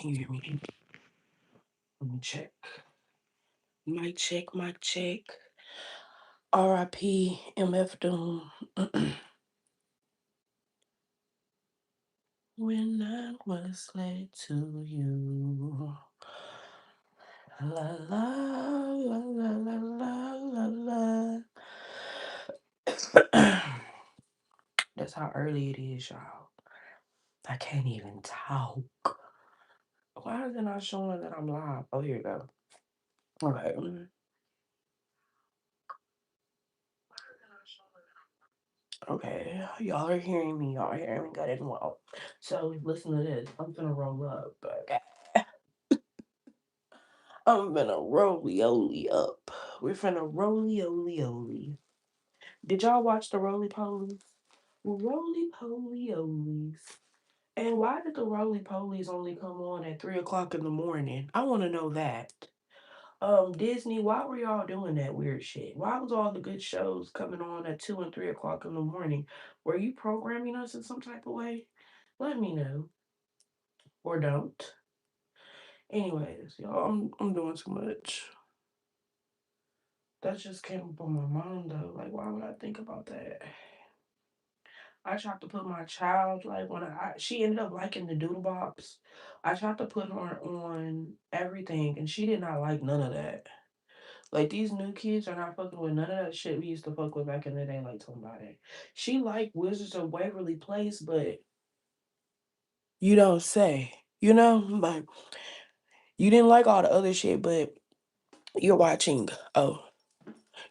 Can you hear me? Let me check. Mic check, mic check. RIP MF Doom. When I was led to you. La la la la la la la la. That's how early it is, y'all. I can't even talk. Why is it not showing that I'm live? Oh, here you go. Okay. Okay, y'all are hearing me. Y'all are hearing me good and well. So listen to this. I'm gonna roll up. Okay. I'm gonna roly up. We're finna roly. Did y'all watch the roly polies? Roly polies. And why did the roly polies only come on at 3 o'clock in the morning? I want to know that. Disney, why were y'all doing that weird shit? Why was all the good shows coming on at 2 and 3 o'clock in the morning? Were you programming us in some type of way? Let me know. Or don't. Anyways, y'all, I'm doing too much. That just came up on my mind though. Like, why would I think about that? I tried to put my child like when she ended up liking the doodle bops. I tried to put her on everything, and she did not like none of that. Like these new kids are not fucking with none of that shit we used to fuck with back in the day. Like somebody, she liked Wizards of Waverly Place, but you don't say. You know, like you didn't like all the other shit, but you're watching. Oh,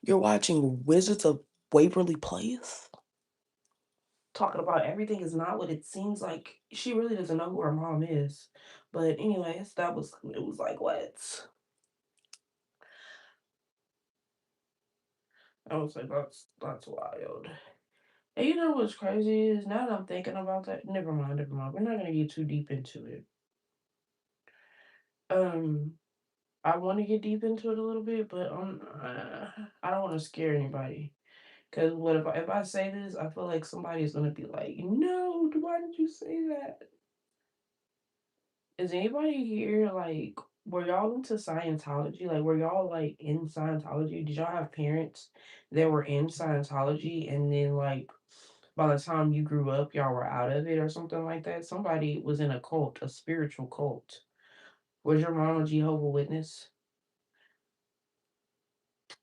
you're watching Wizards of Waverly Place. Talking about everything is not what it seems like. She really doesn't know who her mom is. But anyways, it was like what? I was like, that's wild. And you know what's crazy is now that I'm thinking about that, never mind, never mind. We're not gonna get too deep into it. Um, I want to get deep into it a little bit, but I don't want to scare anybody. Cause what if I say this? I feel like somebody's gonna be like, "No, why did you say that?" Is anybody here like were y'all into Scientology? Like were y'all like in Scientology? Did y'all have parents that were in Scientology and then like by the time you grew up y'all were out of it or something like that? Somebody was in a cult, a spiritual cult. Was your mom a Jehovah Witness?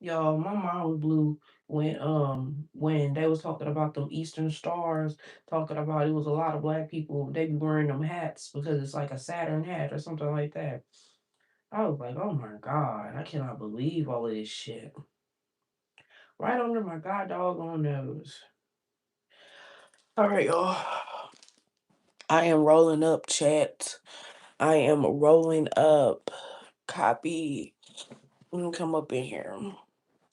Y'all, my mind was blew when they was talking about them Eastern stars, talking about it was a lot of black people, they be wearing them hats because it's like a Saturn hat or something like that. I was like, oh my God, I cannot believe all of this shit. Right under my god doggone nose. All right, y'all. I am rolling up, chat. I am rolling up. Copy. Let me come up in here.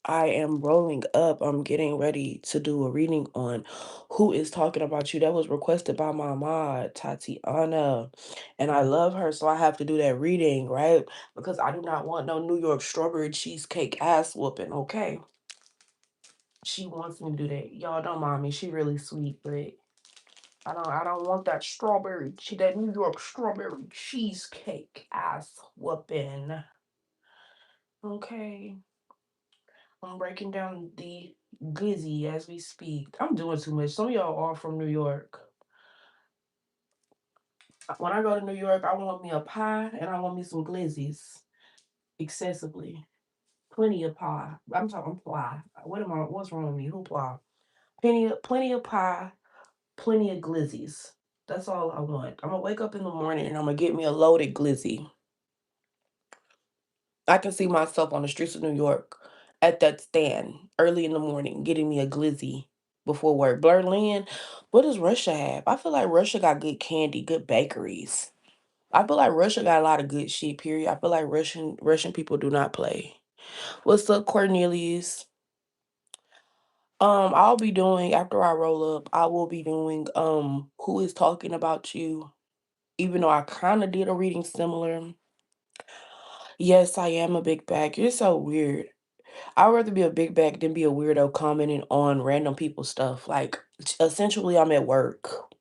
I am rolling up. I'm getting ready to do a reading on Who Is Talking About You. That was requested by my mod, Tatiana. And I love her, so I have to do that reading, right? Because I do not want no New York strawberry cheesecake ass whooping, okay? She wants me to do that. Y'all don't mind me. She really sweet, but I don't want that that New York strawberry cheesecake ass whooping. Okay. I'm breaking down the glizzy as we speak. I'm doing too much. Some of y'all are from New York. When I go to New York, I want me a pie and I want me some glizzies. Excessively. Plenty of pie. I'm talking pie. What's wrong with me? Hoopla. Plenty of pie, plenty of glizzies. That's all I want. I'm gonna wake up in the morning and I'm gonna get me a loaded glizzy. I can see myself on the streets of New York at that stand early in the morning getting me a glizzy before work. Berlin, what does Russia have? I feel like Russia got good candy, good bakeries. I feel like Russia got a lot of good shit, period. I feel like Russian people do not play. What's up, Cornelius? I'll be doing after I roll up, I will be doing Who Is Talking About You, even though I kind of did a reading similar. Yes, I am a big bag. You're so weird. I'd rather be a big bag than be a weirdo commenting on random people's stuff. Like, essentially, I'm at work.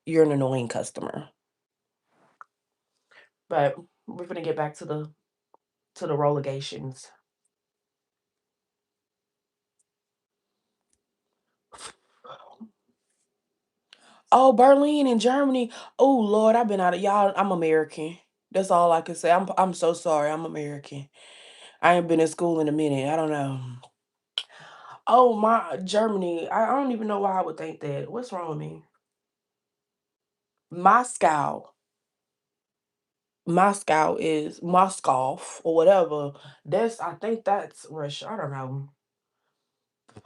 You're an annoying customer. But we're gonna get back to the relegations. Oh, Berlin in Germany. Oh Lord, I've been out of y'all. I'm American. That's all I can say. I'm so sorry. I'm American. I ain't been in school in a minute. I don't know. Oh my Germany. I don't even know why I would think that. What's wrong with me? Moscow. Moscow is Moscow or whatever. I think that's Russia. I don't know.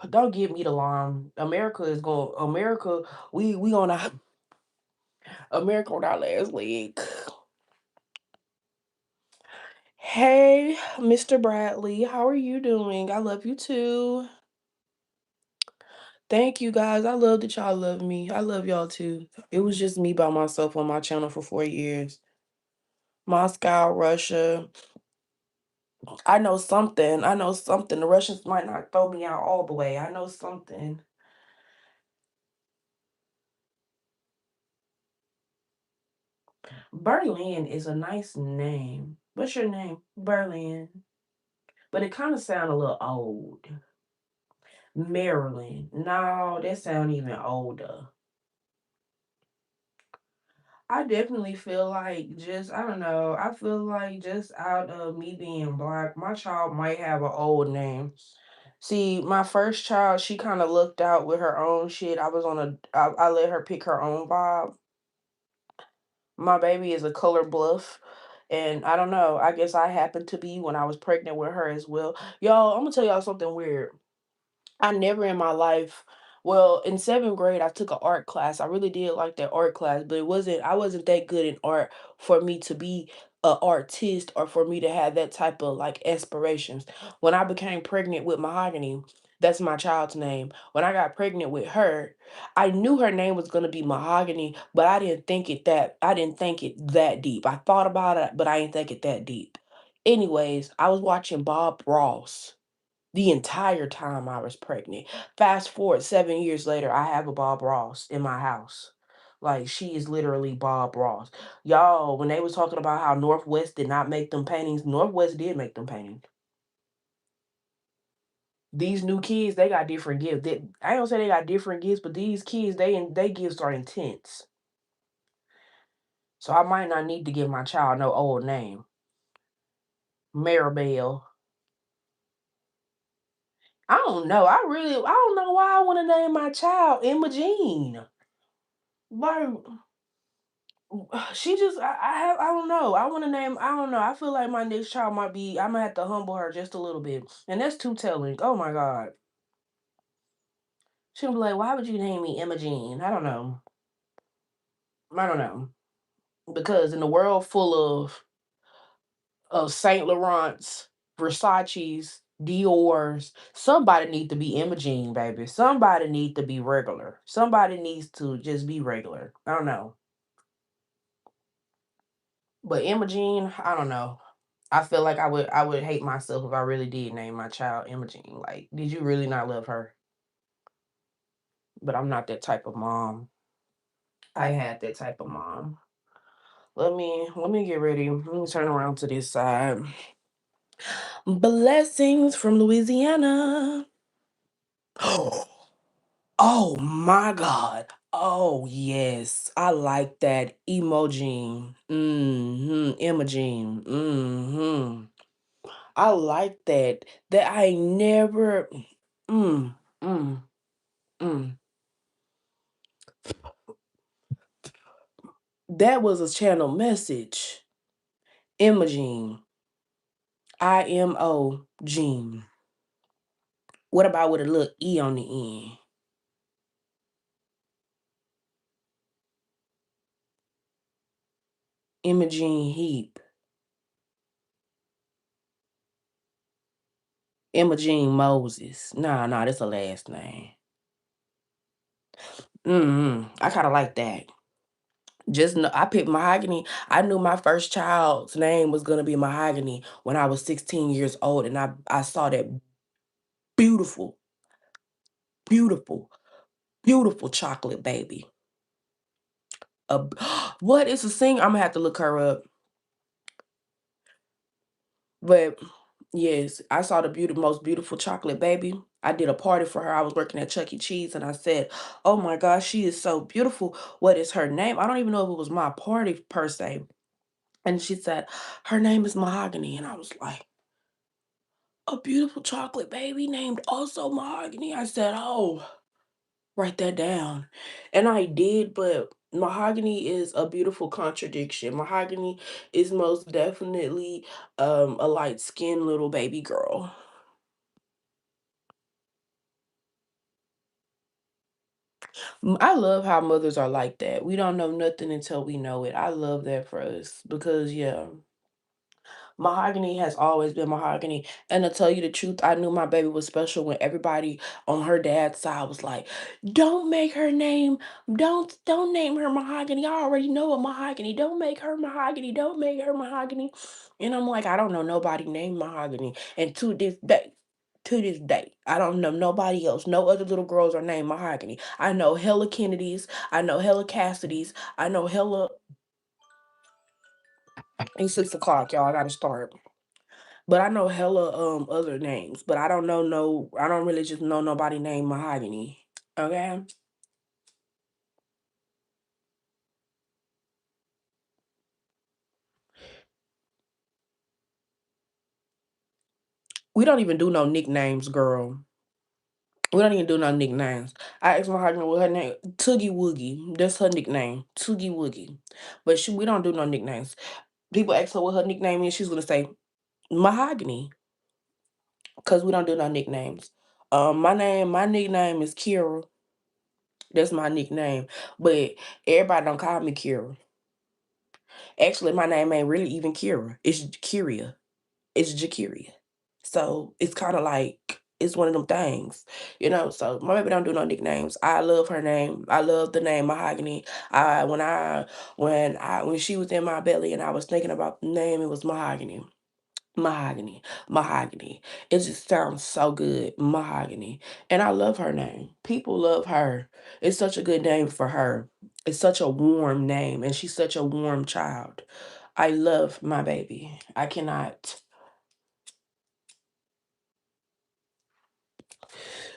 Don't give me the alarm. We on our America on our last leg. Hey, Mr. Bradley, how are you doing? I love you too. Thank you guys. I love that y'all love me. I love y'all too. It was just me by myself on my channel for 4 years. Moscow, Russia. I know something. I know something. The Russians might not throw me out all the way. I know something. Berlin is a nice name. What's your name? Berlin. But it kind of sounds a little old. Maryland. No, that sound even older. I definitely feel like I don't know, I feel like just out of me being black, my child might have an old name. See, my first child, she kind of looked out with her own shit. I let her pick her own vibe. My baby is a color bluff. And I don't know, I guess I happened to be when I was pregnant with her as well. Y'all, I'm gonna tell y'all something weird. I never in my life well, in 7th grade, I took an art class. I really did like that art class, but I wasn't that good in art for me to be a artist or for me to have that type of like aspirations. When I became pregnant with Mahogany, that's my child's name. When I got pregnant with her, I knew her name was gonna be Mahogany, but I didn't think it that deep. I thought about it, but I didn't think it that deep. Anyways, I was watching Bob Ross the entire time I was pregnant. Fast forward 7 years later, I have a Bob Ross in my house. Like, she is literally Bob Ross. Y'all, when they was talking about how Northwest did not make them paintings, Northwest did make them paintings. These new kids, they got different gifts. I don't say they got different gifts, but these kids, they gifts are intense. So I might not need to give my child no old name. Maribel. I don't know why I want to name my child Imogene. Like, she just I don't know. I don't know. I feel like my next child might be I'm gonna have to humble her just a little bit. And that's too telling. Oh my God. She'll be like, why would you name me Imogene? I don't know. I don't know. Because in the world full of Saint Laurent's, Versace's, Dior's, somebody need to be Imogene, baby. Somebody need to be regular. Somebody needs to just be regular. I don't know. But Imogene, I don't know. I feel like I would hate myself if I really did name my child Imogene. Like, did you really not love her? But I'm not that type of mom. I had that type of mom. Let me get ready. Let me turn around to this side. Blessings from Louisiana. Oh my God. Oh yes. I like that emoji. Imogene. I like that. That I never mm, mm, mm. That was a channel message. Imogene. IMO Gene. What about with a little E on the end? Imogene Heap. Imogene Moses. Nah, that's a last name. I kind of like that. Just know, I picked Mahogany. I knew my first child's name was gonna be Mahogany when I was 16 years old, and I saw that beautiful, beautiful, beautiful chocolate baby. A, what is a singer? I'm gonna have to look her up. But yes, I saw the most beautiful chocolate baby. I did a party for her. I was working at Chuck E. Cheese and I said, "Oh my gosh, she is so beautiful. What is her name?" I don't even know if it was my party per se. And she said, "Her name is Mahogany." And I was like, "A beautiful chocolate baby named also Mahogany." I said, "Oh, write that down." And I did, but Mahogany is a beautiful contradiction. Mahogany is most definitely a light-skinned little baby girl. I love how mothers are like that. We don't know nothing until we know it. I love that for us because, yeah, Mahogany has always been Mahogany. And to tell you the truth, I knew my baby was special when everybody on her dad's side was like, "Don't make her name, don't name her Mahogany. I already know a Mahogany. Don't make her Mahogany. Don't make her Mahogany." And I'm like, I don't know nobody named Mahogany. And to this day, I don't know nobody else. No other little girls are named Mahogany. I know hella Kennedys. I know hella Cassidys. I know hella. It's 6 o'clock, y'all. I gotta start. But I know hella other names, but I don't know I don't really just know nobody named Mahogany. Okay? We don't even do no nicknames, girl. We don't even do no nicknames. I asked Mahogany what her name Toogie Woogie. That's her nickname. Toogie Woogie. But we don't do no nicknames. People ask her what her nickname is, she's gonna say Mahogany. Cause we don't do no nicknames. My nickname is Kira. That's my nickname. But everybody don't call me Kira. Actually, my name ain't really even Kira. It's Kyria. It's Jakiria. So it's kind of like it's one of them things, you know. So my baby don't do no nicknames. I love her name. I love the name Mahogany. When she was in my belly and I was thinking about the name, it was Mahogany. Mahogany, Mahogany. It just sounds so good, Mahogany. And I love her name. People love her. It's such a good name for her. It's such a warm name, and she's such a warm child. I love my baby. I cannot.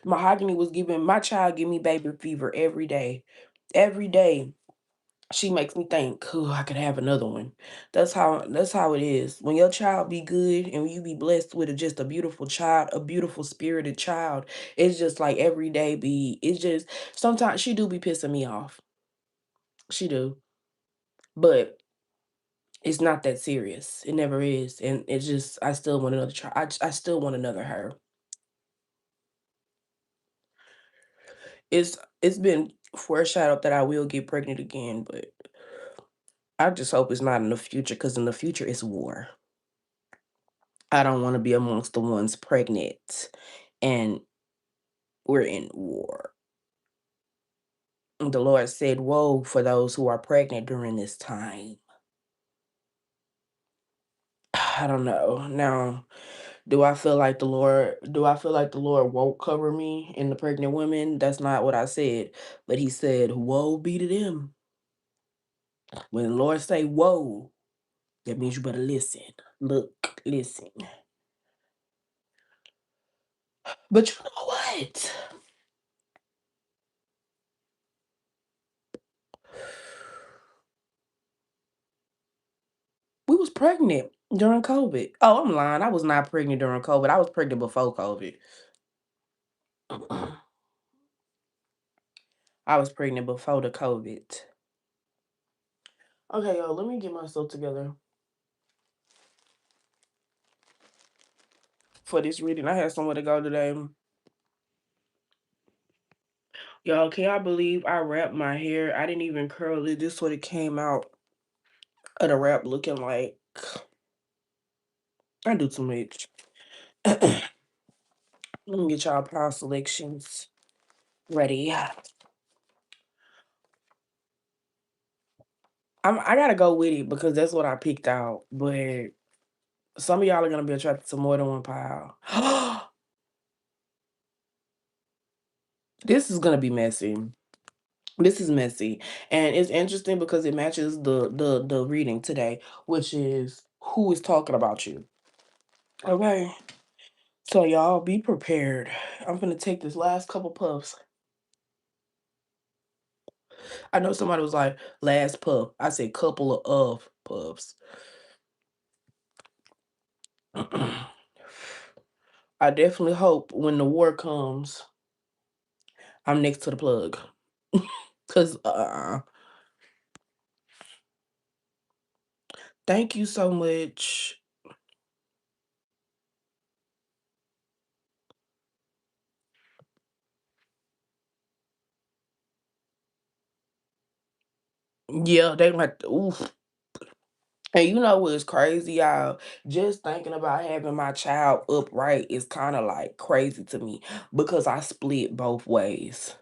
Mahogany was giving my child give me baby fever every day. Every day. She makes me think, "Oh, I could have another one." That's how it is. When your child be good and you be blessed with just a beautiful child, a beautiful spirited child, it's just like every day it's just sometimes she do be pissing me off. She do. But it's not that serious. It never is. And it's just I still want another child. I still want another her. It's been foreshadowed that I will get pregnant again, but I just hope it's not in the future because in the future it's war. I don't want to be amongst the ones pregnant and we're in war. The Lord said, "Woe for those who are pregnant during this time." I don't know. Now, do I feel like the Lord won't cover me and the pregnant women? That's not what I said. But he said, "Woe be to them." When the Lord say woe, that means you better listen. Look, listen. But you know what? We was pregnant during COVID. Oh, I'm lying. I was not pregnant during COVID. I was pregnant before COVID. I was pregnant before the COVID. Okay, y'all, let me get myself together for this reading. I had somewhere to go today. Y'all, can y'all believe I wrapped my hair? I didn't even curl it. This is what it came out of the wrap looking like. I do too much. Let me get y'all power selections ready. I gotta go with it because that's what I picked out. But some of y'all are gonna be attracted to more than one pile. This is gonna be messy. This is messy, and it's interesting because it matches the reading today, which is who is talking about you. Okay. So y'all be prepared. I'm gonna take this last couple puffs. I know somebody was like, last puff. I said couple of puffs. I definitely hope when the war comes, I'm next to the plug. Cause thank you so much. Yeah, they like oof. And you know what's crazy, y'all? Just thinking about having my child upright is kind of like crazy to me because I split both ways.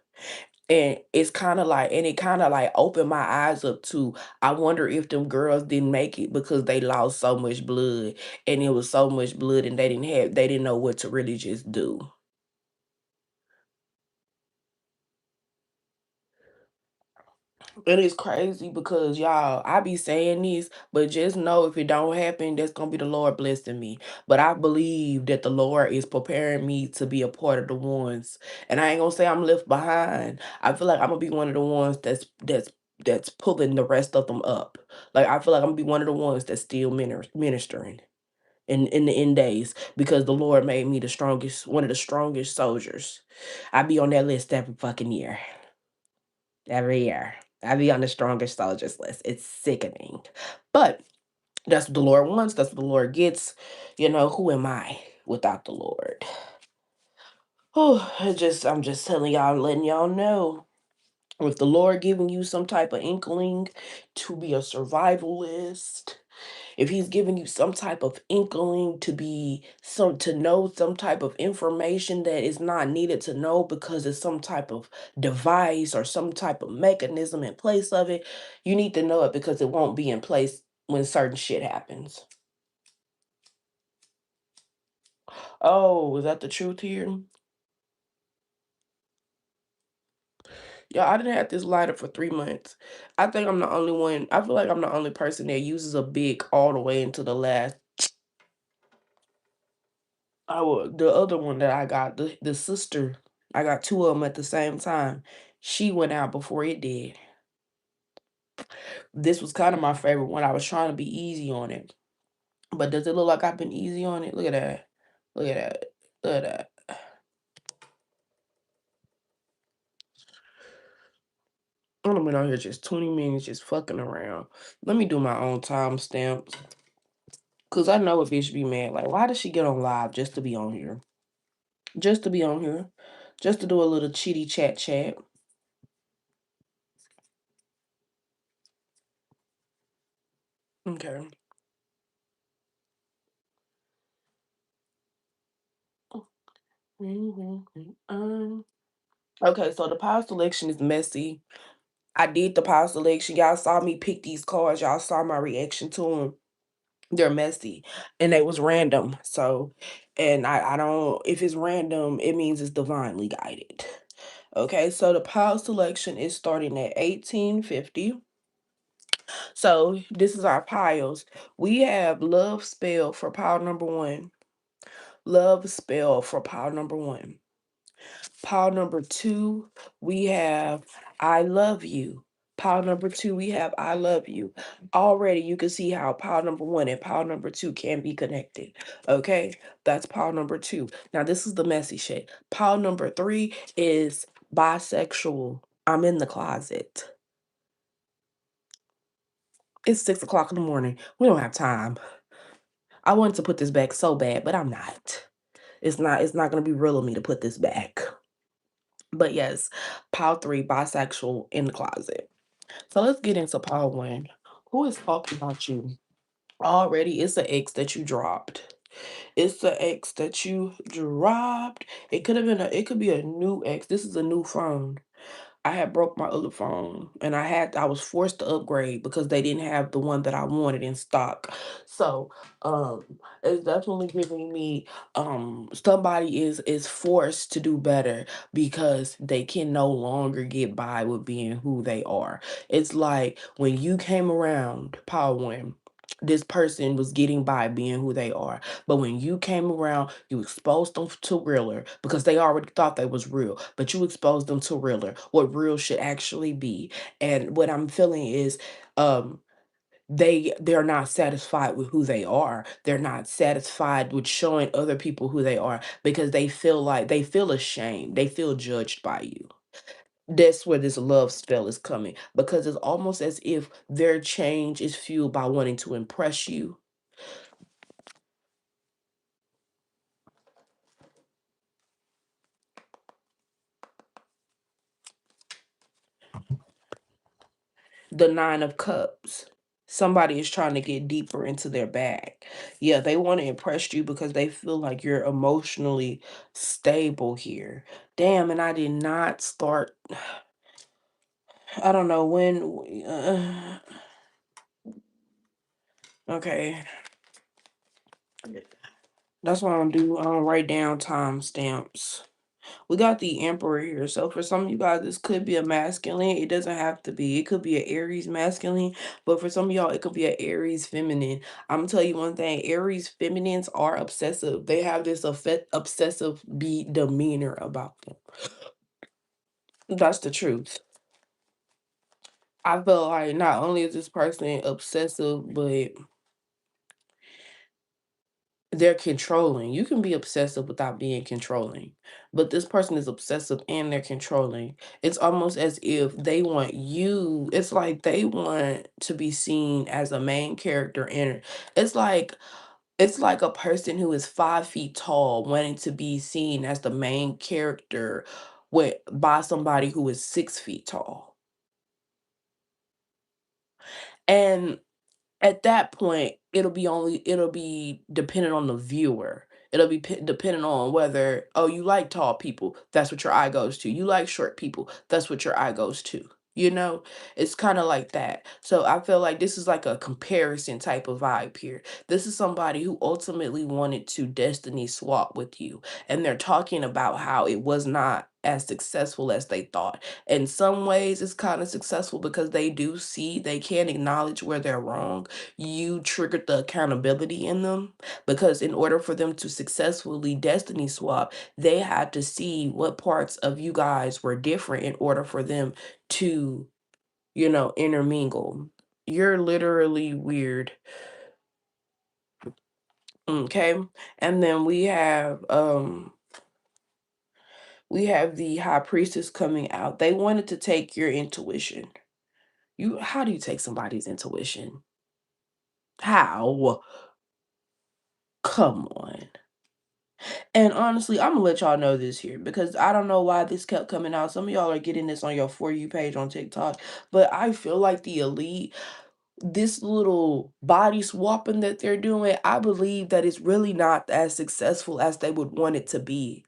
And it's kind of like, and it kind of like opened my eyes up to, I wonder if them girls didn't make it because they lost so much blood and it was so much blood and they didn't know what to really just do. And it's crazy because y'all, I be saying this, but just know if it don't happen, that's gonna be the Lord blessing me. But I believe that the Lord is preparing me to be a part of the ones. And I ain't gonna say I'm left behind. I feel like I'm gonna be one of the ones that's pulling the rest of them up. Like I feel like I'm gonna be one of the ones that's still ministering in the end days because the Lord made me the strongest, one of the strongest soldiers. I be on that list every fucking year. Every year. I be on the strongest soldiers list. It's sickening. But that's what the Lord wants. That's what the Lord gets. You know, who am I without the Lord? Oh, I'm just telling y'all, letting y'all know. If the Lord giving you some type of inkling to be a survivalist, if he's giving you some type of inkling to be some to know some type of information that is not needed to know because it's some type of device or some type of mechanism in place of it, you need to know it because it won't be in place when certain shit happens. Oh, is that the truth here? Yeah, I didn't have this lighter for 3 months. I think I'm the only one. I feel like I'm the only person that uses a big all the way into the last. The other one that I got, the sister, I got 2 of them at the same time. She went out before it did. This was kinda my favorite one. I was trying to be easy on it. But does it look like I've been easy on it? Look at that. Look at that. Look at that. I done been out here just 20 minutes just fucking around. Let me do my own timestamps. Cause I know a bitch be mad. Like, why does she get on live just to be on here? Just to be on here. Just to do a little chitty chat chat. Okay. Okay, so the power selection is messy. I did the power selection. Y'all saw me pick these cards. Y'all saw my reaction to them. They're messy and they was random. So, and I don't, if it's random, it means it's divinely guided. Okay, so the power selection is starting at 1850. So this is our piles. We have love spell for pile number one. Love spell for pile number one. Pile number two, we have I love you. Pile number two, we have I love you. Already you can see how pile number one and pile number two can be connected. Okay, that's pile number two. Now, this is the messy shit. Pile number three is bisexual. I'm in the closet. It's 6 o'clock in the morning. We don't have time. I wanted to put this back so bad, but I'm not. It's not gonna be real of me to put this back. But yes, pile three, bisexual in the closet. So let's get into pile one. Who is talking about you? Already, it's an ex that you dropped. It's the ex that you dropped. It could be a new ex. This is a new phone. I had broke my other phone and I was forced to upgrade because they didn't have the one that I wanted in stock. So um it's definitely giving me somebody is forced to do better because they can no longer get by with being who they are. It's like when you came around, Power One. this person was getting by being who they are. But when you came around, you exposed them to realer because they already thought they was real, but you exposed them to realer, what real should actually be. And what I'm feeling is um they're not satisfied with who they are. They're not satisfied with showing other people who they are because they feel ashamed. They feel judged by you. That's where this love spell is coming because it's almost as if their change is fueled by wanting to impress you. The 9 of Cups. Somebody is trying to get deeper into their bag. Yeah, they want to impress you because they feel like you're emotionally stable here. Damn, and I did not start. I don't know when. Okay, that's what I'm gonna do. I'm gonna write down timestamps. We got the Emperor here. So for some of you guys, this could be a masculine. It doesn't have to be. It could be an Aries masculine, but for some of y'all, it could be an Aries feminine. I'm gonna tell you one thing: Aries feminines are obsessive. They have this obsessive be demeanor about them. That's the truth. I feel like not only is this person obsessive, but they're controlling. You can be obsessive without being controlling, but this person is obsessive and they're controlling. It's almost as if they want you, it's like they want to be seen as a main character in it. It's like it's like a person who is 5 feet tall wanting to be seen as the main character with by somebody who is 6 feet tall. And at that point, it'll be dependent on the viewer. It'll be dependent on whether, oh, you like tall people, that's what your eye goes to. You like short people, that's what your eye goes to. You know, it's kind of like that. So I feel like this is like a comparison type of vibe here. This is somebody who ultimately wanted to destiny swap with you, and they're talking about how it was not as successful as they thought. In some ways, it's kind of successful because they do see, they can acknowledge where they're wrong. You triggered the accountability in them because in order for them to successfully destiny swap, they had to see what parts of you guys were different in order for them to, intermingle. You're literally weird. Okay. And then we have the high priestess coming out. They wanted to take your intuition. How do you take somebody's intuition? How? Come on. And honestly, I'm gonna let y'all know this here because I don't know why this kept coming out. Some of y'all are getting this on your For You page on TikTok, but I feel like the elite, this little body swapping that they're doing, I believe that it's really not as successful as they would want it to be.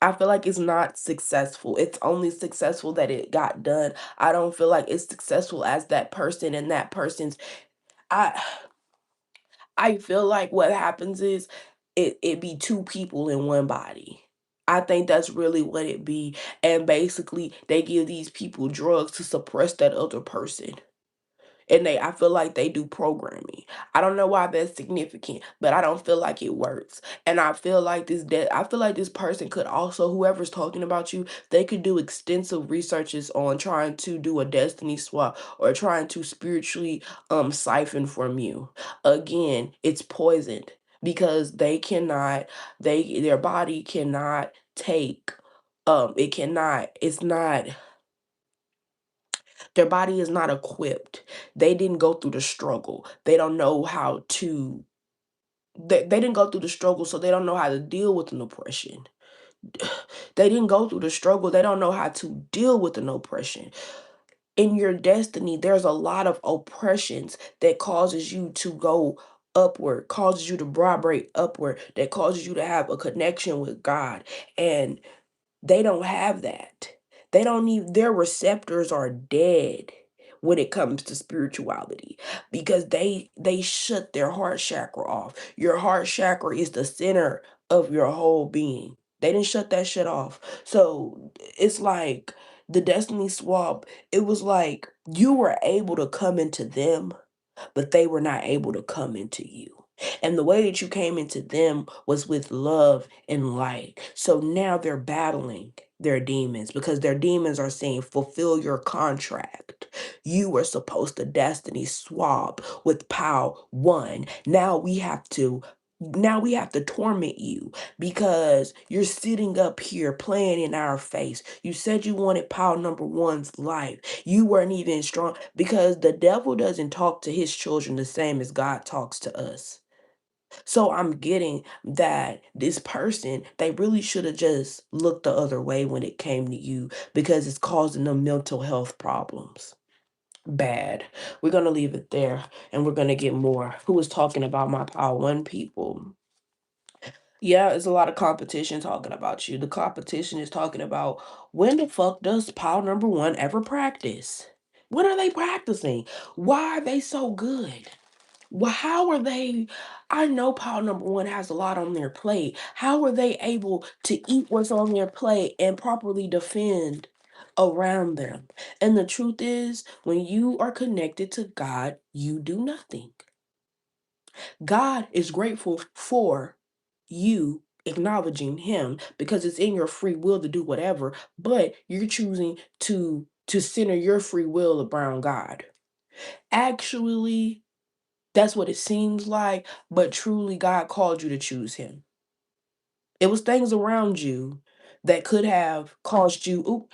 I feel like it's not successful. It's only successful that it got done. I don't feel like it's successful as that person and that person's. I I feel like what happens is it be two people in one body. I think that's really what it be. And basically they give these people drugs to suppress that other person. And I feel like they do programming. I don't know why that's significant, but I don't feel like it works. And I feel like this person could also, whoever's talking about you, they could do extensive researches on trying to do a destiny swap or trying to spiritually siphon from you. Again, it's poisoned because their body cannot take it's not their body is not equipped. They didn't go through the struggle. They don't know how to they didn't go through the struggle, so they don't know how to deal with an oppression. They didn't go through the struggle. They don't know how to deal with an oppression. In your destiny, there's a lot of oppressions that causes you to go upward, causes you to vibrate upward, that causes you to have a connection with God. And they don't have that. They don't need their receptors are dead when it comes to spirituality because they shut their heart chakra off. Your heart chakra is the center of your whole being. They didn't shut that shit off. So it's like the destiny swap, it was like you were able to come into them, but they were not able to come into you. And the way that you came into them was with love and light. So now they're battling their demons because their demons are saying, fulfill your contract. You were supposed to destiny swap with POW 1. Now we have to torment you because you're sitting up here playing in our face. You said you wanted POW number one's life. You weren't even strong because the devil doesn't talk to his children the same as God talks to us. So I'm getting that this person, they really should have just looked the other way when it came to you because it's causing them mental health problems. Bad. We're going to leave it there and we're going to get more. Who was talking about my POW 1 people? Yeah, it's a lot of competition talking about you. The competition is talking about when the fuck does POW number one ever practice? When are they practicing? Why are they so good? Well, how are they? I know POW number one has a lot on their plate. How are they able to eat what's on their plate and properly defend around them? And the truth is, when you are connected to God, you do nothing. God is grateful for you acknowledging him because it's in your free will to do whatever, but you're choosing to center your free will around God. Actually, that's what it seems like, but truly God called you to choose him. It was things around you that could have caused you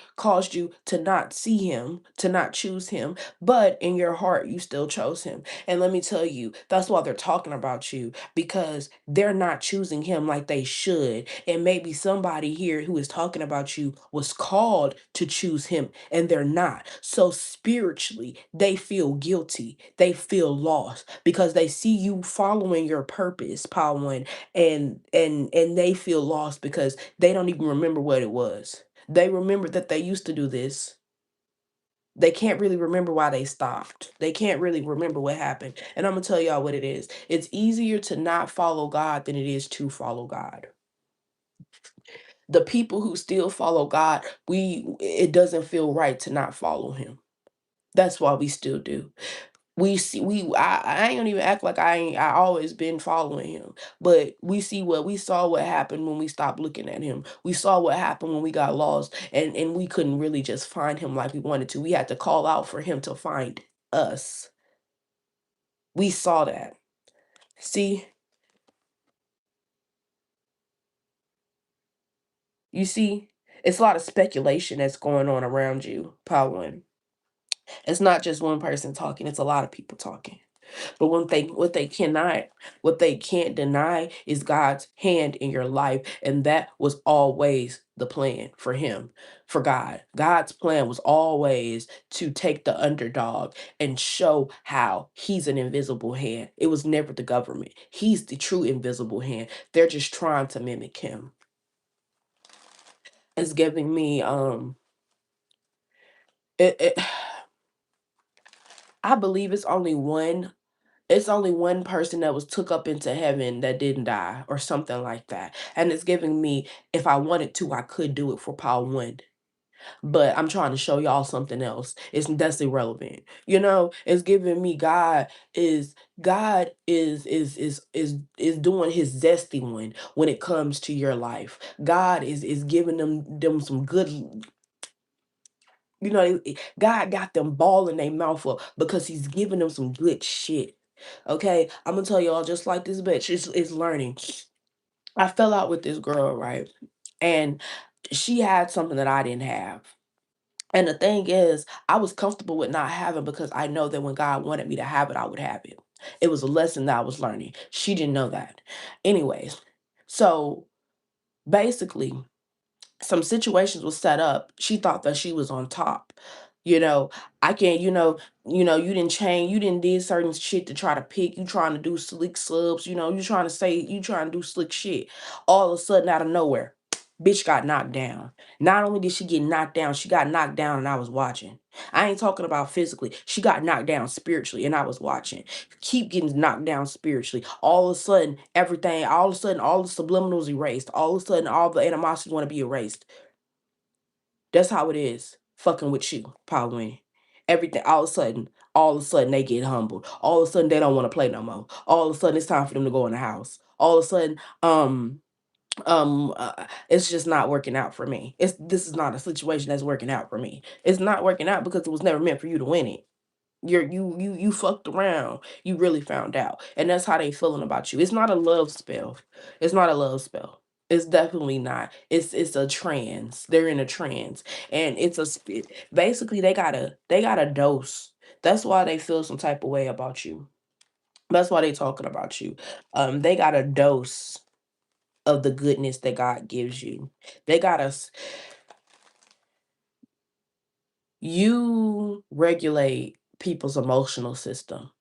to not see him, to not choose him, but in your heart you still chose him. And let me tell you, that's why they're talking about you because they're not choosing him like they should. And maybe somebody here who is talking about you was called to choose him and they're not. So spiritually, they feel guilty. They feel lost because they see you following your purpose, Paul, and they feel lost because they don't even remember what it was. They remember that they used to do this. They can't really remember why they stopped. They can't really remember what happened. And I'm going to tell y'all what it is. It's easier to not follow God than it is to follow God. The people who still follow God, it doesn't feel right to not follow him. That's why we still do. I ain't gonna even act like I always been following him, but we saw what happened when we stopped looking at him. We saw what happened when we got lost and we couldn't really just find him like we wanted to. We had to call out for him to find us. We saw that. See, you see, it's a lot of speculation that's going on around you, Powin. It's not just one person talking, it's a lot of people talking. But what they can't deny is God's hand in your life. And that was always the plan for him, for God. God's plan was always to take the underdog and show how he's an invisible hand. It was never the government. He's the true invisible hand. They're just trying to mimic him. It's giving me it I believe it's only one person that was took up into heaven that didn't die or something like that. And it's giving me, if I wanted to, I could do it for Paul Wind. But I'm trying to show y'all something else. That's irrelevant. It's giving me God is doing his zesty one when it comes to your life. God is giving them some good. God got them ball in their mouth up because he's giving them some good shit. Okay, I'm gonna tell y'all just like this bitch is learning. I fell out with this girl, right? And she had something that I didn't have. And the thing is, I was comfortable with not having because I know that when God wanted me to have it, I would have it. It was a lesson that I was learning. She didn't know that. Anyways, so basically, some situations was set up. She thought that she was on top. You know, I can't, you didn't change, you didn't did certain shit to try to pick, you trying to do slick subs, you trying to do slick shit. All of a sudden out of nowhere, bitch got knocked down. Not only did she get knocked down, she got knocked down and I was watching. I ain't talking about physically. She got knocked down spiritually and I was watching. Keep getting knocked down spiritually. All of a sudden, all the subliminals erased. All of a sudden, all the animosity want to be erased. That's how it is fucking with you, Pauline. Everything all of a sudden they get humbled. All of a sudden they don't want to play no more. All of a sudden it's time for them to go in the house. All of a sudden, it's just not working out for me. This is not a situation that's working out for me. It's not working out because it was never meant for you to win it. You fucked around. You really found out. And that's how they feeling about you. It's not a love spell. It's not a love spell. It's definitely not. It's a trance. They're in a trance. And basically they got a dose. That's why they feel some type of way about you. That's why they talking about you. They got a dose of the goodness that God gives you. They got us. You regulate people's emotional system.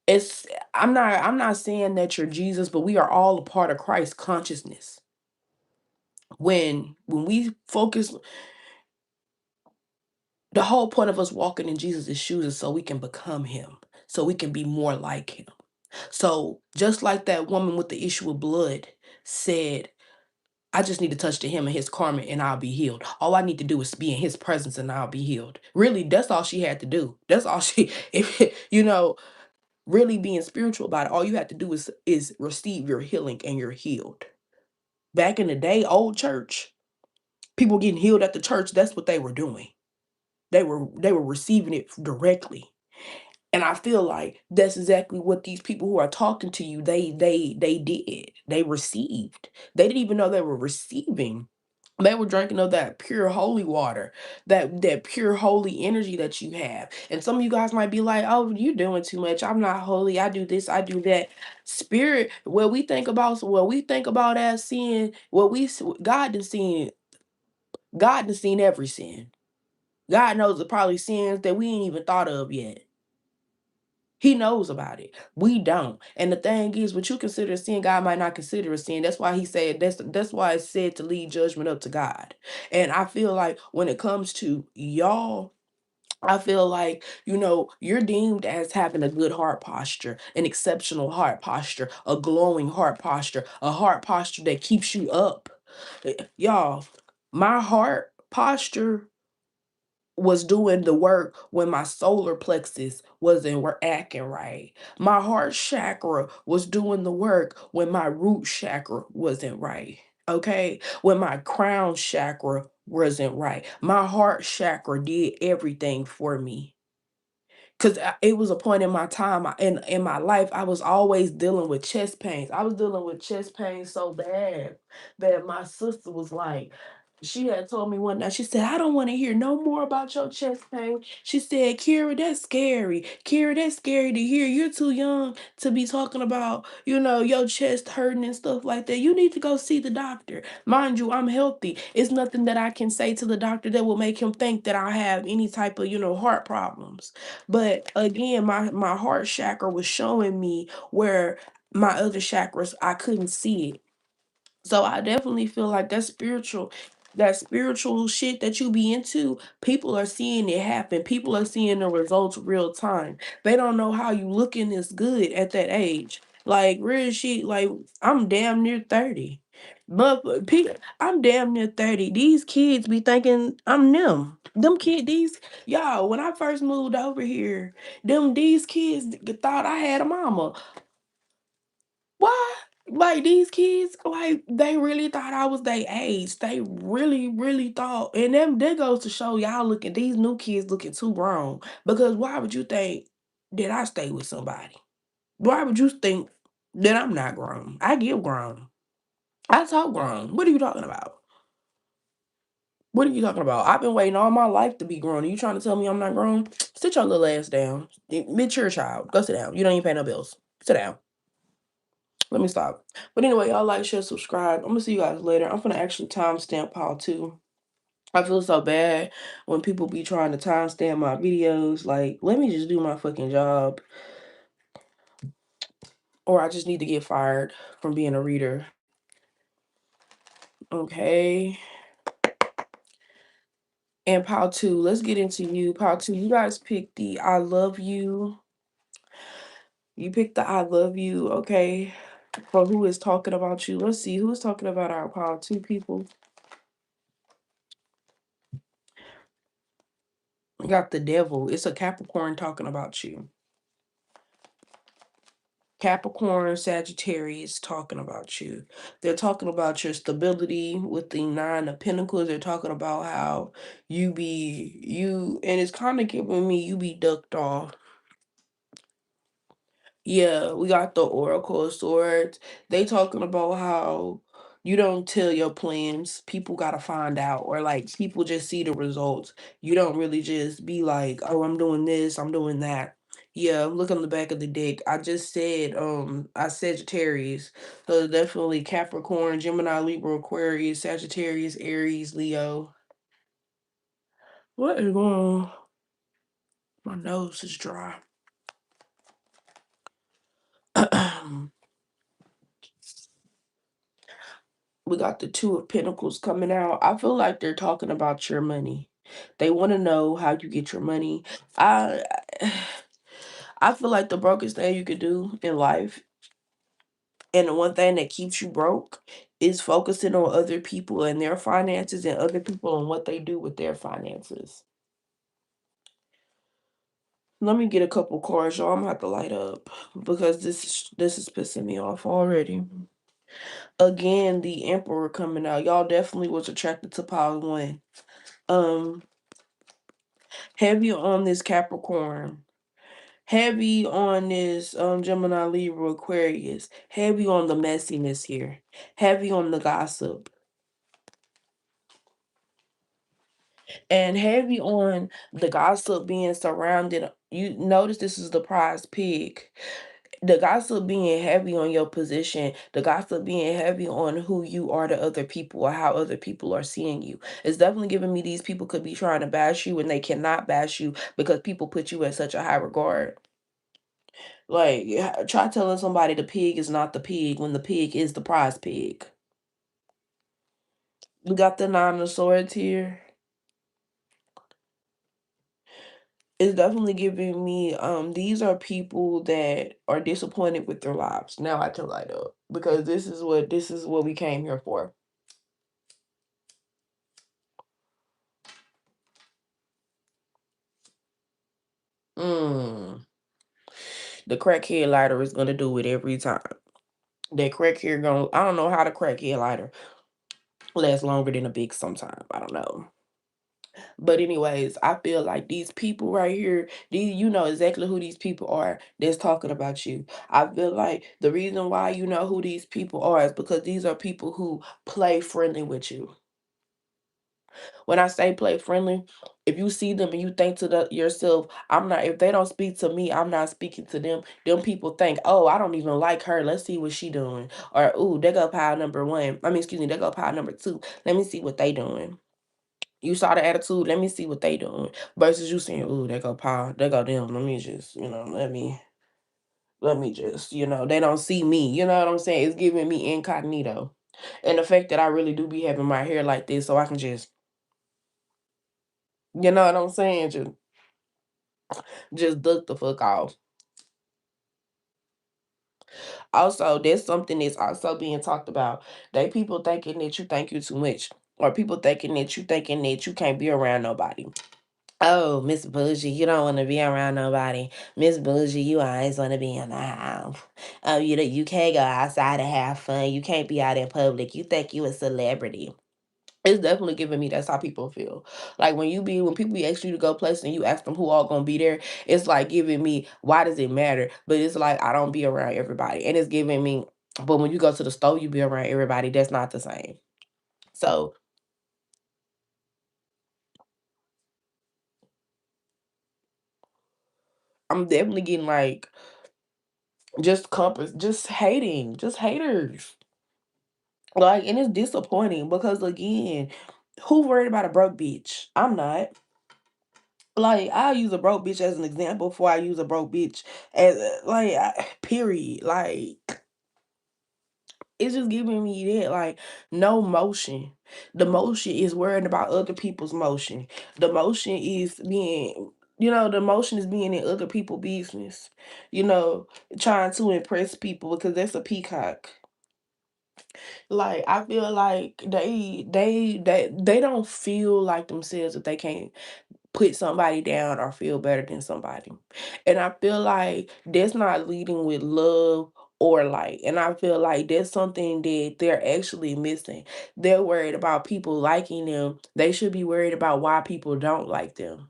It's I'm not saying that you're Jesus, but we are all a part of Christ's consciousness. When we focus, the whole point of us walking in Jesus' shoes is so we can become him, so we can be more like him. So just like that woman with the issue of blood said, I just need to touch the hem of his garment and I'll be healed. All I need to do is be in his presence and I'll be healed. Really, that's all she had to do. That's all she, if, really being spiritual about it, all you have to do is receive your healing and you're healed. Back in the day, old church, people getting healed at the church, that's what they were doing. They were receiving it directly. And I feel like that's exactly what these people who are talking to you, they did. They received. They didn't even know they were receiving. They were drinking of that pure holy water, that pure holy energy that you have. And some of you guys might be like, "Oh, you're doing too much. I'm not holy. I do this, I do that." Spirit, what we think about as sin, God has seen every sin. God knows the probably sins that we ain't even thought of yet. He knows about it. We don't. And the thing is, what you consider a sin, God might not consider a sin. That's why he said that's why it's said to leave judgment up to God. And I feel like when it comes to y'all, I feel like, you're deemed as having a good heart posture, an exceptional heart posture, a glowing heart posture, a heart posture that keeps you up. Y'all, my heart posture was doing the work when my solar plexus wasn't acting right. My heart chakra was doing the work when my root chakra wasn't right. Okay? When my crown chakra wasn't right. My heart chakra did everything for me. Cause it was a point in my time in my life, I was always dealing with chest pains. I was dealing with chest pains so bad that my sister was like, she had told me one night, she said, I don't want to hear no more about your chest pain. She said, Kira, that's scary. Kira, that's scary to hear. You're too young to be talking about, your chest hurting and stuff like that. You need to go see the doctor. Mind you, I'm healthy. It's nothing that I can say to the doctor that will make him think that I have any type of, heart problems. But again, my heart chakra was showing me where my other chakras I couldn't see it. So I definitely feel like that spiritual shit that you be into, people are seeing it happen. People are seeing the results real time. They don't know how you looking this good at that age. Like real shit, like I'm damn near 30. But I'm damn near 30. These kids be thinking I'm them. Them kid these y'all, when I first moved over here, these kids thought I had a mama. Why? Like these kids, like they really thought I was their age. They really, really thought. And then that goes to show y'all looking, these new kids looking too grown. Because why would you think that I stay with somebody? Why would you think that I'm not grown? I get grown. I talk grown. What are you talking about? What are you talking about? I've been waiting all my life to be grown. Are you trying to tell me I'm not grown? Sit your little ass down. Mature child. Go sit down. You don't even pay no bills. Sit down. Let me stop. But anyway, y'all like, share, subscribe. I'm gonna see you guys later. I'm gonna actually timestamp Paul too. I feel so bad when people be trying to timestamp my videos. Like, let me just do my fucking job. Or I just need to get fired from being a reader. Okay. And Paul 2, let's get into you. Paul 2, you guys picked the I love you. You picked the I love you, okay? For who is talking about you. Let's see, who's talking about our Paul 2 people? You got the devil. It's a Capricorn talking about you. Capricorn, Sagittarius talking about you. They're talking about your stability with the Nine of Pentacles. They're talking about how and it's kind of giving me you be ducked off. Yeah, we got the Oracle of Swords. They talking about how you don't tell your plans. People gotta find out, or like people just see the results. You don't really just be like, oh, I'm doing this, I'm doing that. Yeah, look on the back of the deck. I just said I Sagittarius. So definitely Capricorn, Gemini, Libra, Aquarius, Sagittarius, Aries, Leo. What is going on? My nose is dry. We got the Two of Pentacles coming out. I feel like they're talking about your money. They want to know how you get your money. I I feel like the brokest thing you could do in life, and the one thing that keeps you broke, is focusing on other people and their finances and other people and what they do with their finances. Let me get a couple cards, y'all. I'm gonna have to light up because this is pissing me off already. Again, the Emperor coming out. Y'all definitely was attracted to Power One. Um, Heavy on this Capricorn. Heavy on this Gemini, Libra, Aquarius. Heavy on the messiness here. Heavy on the gossip. And heavy on the gossip being surrounded. You notice this is the prize pig. The gossip being heavy on your position, the gossip being heavy on who you are to other people or how other people are seeing you. It's definitely giving me these people could be trying to bash you and they cannot bash you because people put you in such a high regard. Like, try telling somebody the pig is not the pig when the pig is the prize pig. We got the Nine of Swords here. It's definitely giving me these are people that are disappointed with their lives. Now I can light up because this is what we came here for. Mm. The crackhead lighter is gonna do it every time. That crackhead gonna I don't know how the crackhead lighter lasts longer than a big sometime. I don't know. But anyways, I feel like these people right here, these you know exactly who these people are that's talking about you. I feel like the reason why you know who these people are is because these are people who play friendly with you. When I say play friendly, if you see them and you think to yourself, I'm not, if they don't speak to me, I'm not speaking to them. Them people think, oh, I don't even like her. Let's see what she doing. Or, ooh, they go pile number one. I mean, excuse me, they go pile number two. Let me see what they doing. You saw the attitude, let me see what they doing. Versus you saying, ooh, they go pile, they go them. Let me just, let me just, they don't see me. You know what I'm saying? It's giving me incognito. And the fact that I really do be having my hair like this so I can just, you know what I'm saying? Just duck the fuck off. Also, there's something that's also being talked about. They people thinking that you think you too much. Or people thinking that you can't be around nobody. Oh, Miss Bougie, you don't want to be around nobody. Miss Bougie, you always want to be in the house. Oh, you can't go outside and have fun. You can't be out in public. You think you a celebrity. It's definitely giving me that's how people feel. Like when people ask you to go places and you ask them who all gonna be there, it's like giving me why does it matter? But it's like I don't be around everybody. And it's giving me but when you go to the store, you be around everybody. That's not the same. So I'm definitely getting like just compass, just haters. Like and it's disappointing because again, who worried about a broke bitch? I'm not. Like, I use a broke bitch as an example before I use a broke bitch as period. Like, it's just giving me that no motion. The motion is worrying about other people's motion. The motion is the motion is being in other people's business. You know, trying to impress people because that's a peacock. Like, I feel like they don't feel like themselves if they can't put somebody down or feel better than somebody. And I feel like that's not leading with love or like, and I feel like that's something that they're actually missing. They're worried about people liking them. They should be worried about why people don't like them.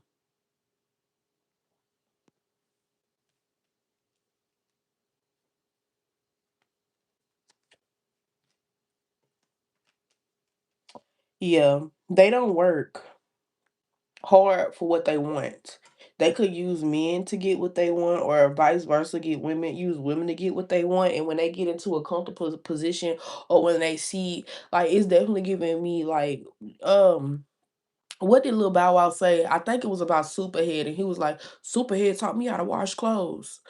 Yeah, they don't work hard for what they want. They could use men to get what they want, or vice versa, get women use women to get what they want. And when they get into a comfortable position, or when they see, like, it's definitely giving me like, um, what did Lil Bow Wow say? I think it was about Superhead, and he was like, "Superhead taught me how to wash clothes."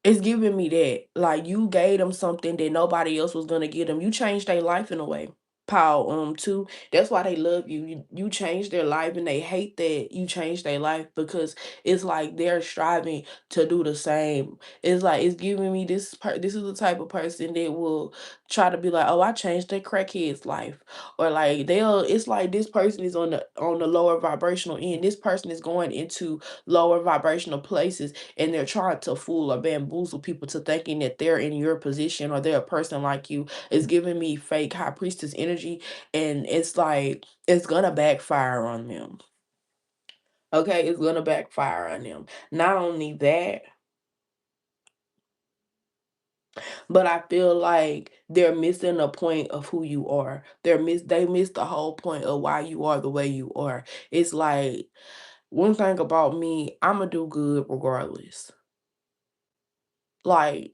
It's giving me that. Like, you gave them something that nobody else was gonna give them. You changed their life in a way. Paul, too. That's why they love you. You changed their life, and they hate that you changed their life because it's like they're striving to do the same. It's like it's giving me this is the type of person that will try to be like, oh, I changed that crackhead's life. Or like they'll it's like this person is on the lower vibrational end. This person is going into lower vibrational places, and they're trying to fool or bamboozle people to thinking that they're in your position or they're a person like you. Is giving me fake high priestess energy, and it's like it's gonna backfire on them. Okay, it's gonna backfire on them. Not only that, but I feel like they're missing the point of who you are. They miss the whole point of why you are the way you are. It's like one thing about me, I'ma do good regardless. Like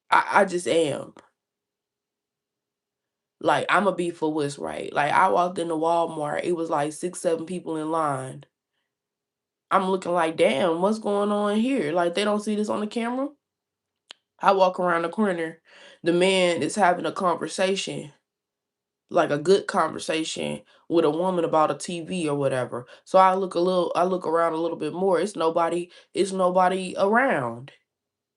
I just am. Like, Imma be for what's right. Like, I walked into Walmart, it was like 6, 7 people in line. I'm looking like, "Damn, what's going on here?" Like, they don't see this on the camera? I walk around the corner, the man is having a conversation, like a good conversation with a woman about a TV or whatever. So I look around a little bit more, it's nobody around.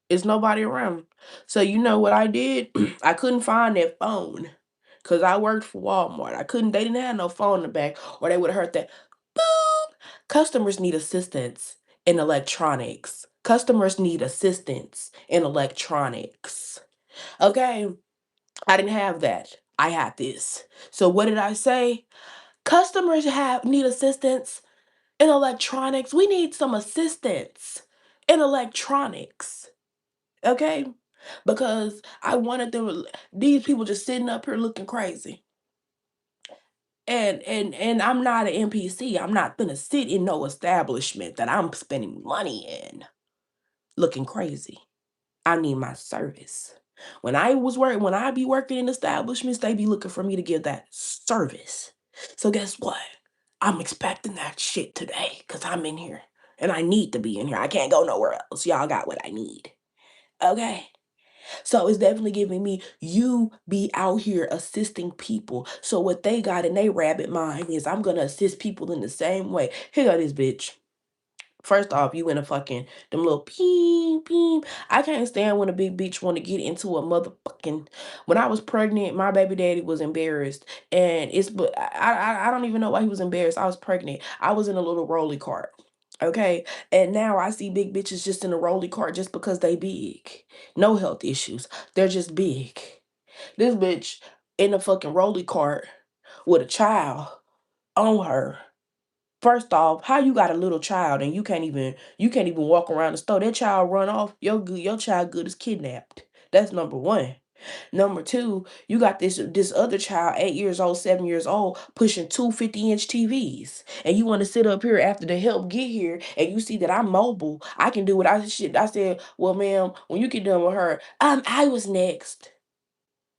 It's nobody around. So you know what I did? I couldn't find that phone. Cause I worked for Walmart. They didn't have no phone in the back, or they would have heard that boop. Customers need assistance in electronics. Customers need assistance in electronics. Okay. I didn't have that. I had this. So what did I say? Customers have need assistance in electronics. We need some assistance in electronics. Okay? Because I wanted them these people just sitting up here looking crazy. And I'm not an NPC. I'm not gonna sit in no establishment that I'm spending money in looking crazy. I need my service. When I be working in establishments, they be looking for me to give that service. So guess what? I'm expecting that shit today because I'm in here and I need to be in here. I can't go nowhere else. Y'all got what I need. Okay. So it's definitely giving me you be out here assisting people. So what they got in their rabbit mind is I'm gonna assist people in the same way. Here go this bitch. First off, you in a fucking them little peep peep. I can't stand when a big bitch want to get into a motherfucking. When I was pregnant, my baby daddy was embarrassed, and it's but I don't even know why he was embarrassed. I was pregnant. I was in a little rolly cart. Okay, and now I see big bitches just in a rolly cart just because they big. No health issues. They're just big. This bitch in a fucking rolly cart with a child on her. First off, how you got a little child and you can't even walk around the store. That child run off, your child good as kidnapped. That's number one. Number two, you got this other child, 8 years old, 7 years old, pushing 2 50-inch TVs. And you want to sit up here after the help get here and you see that I'm mobile. I can do what I said, well, ma'am, when you get done with her, I was next.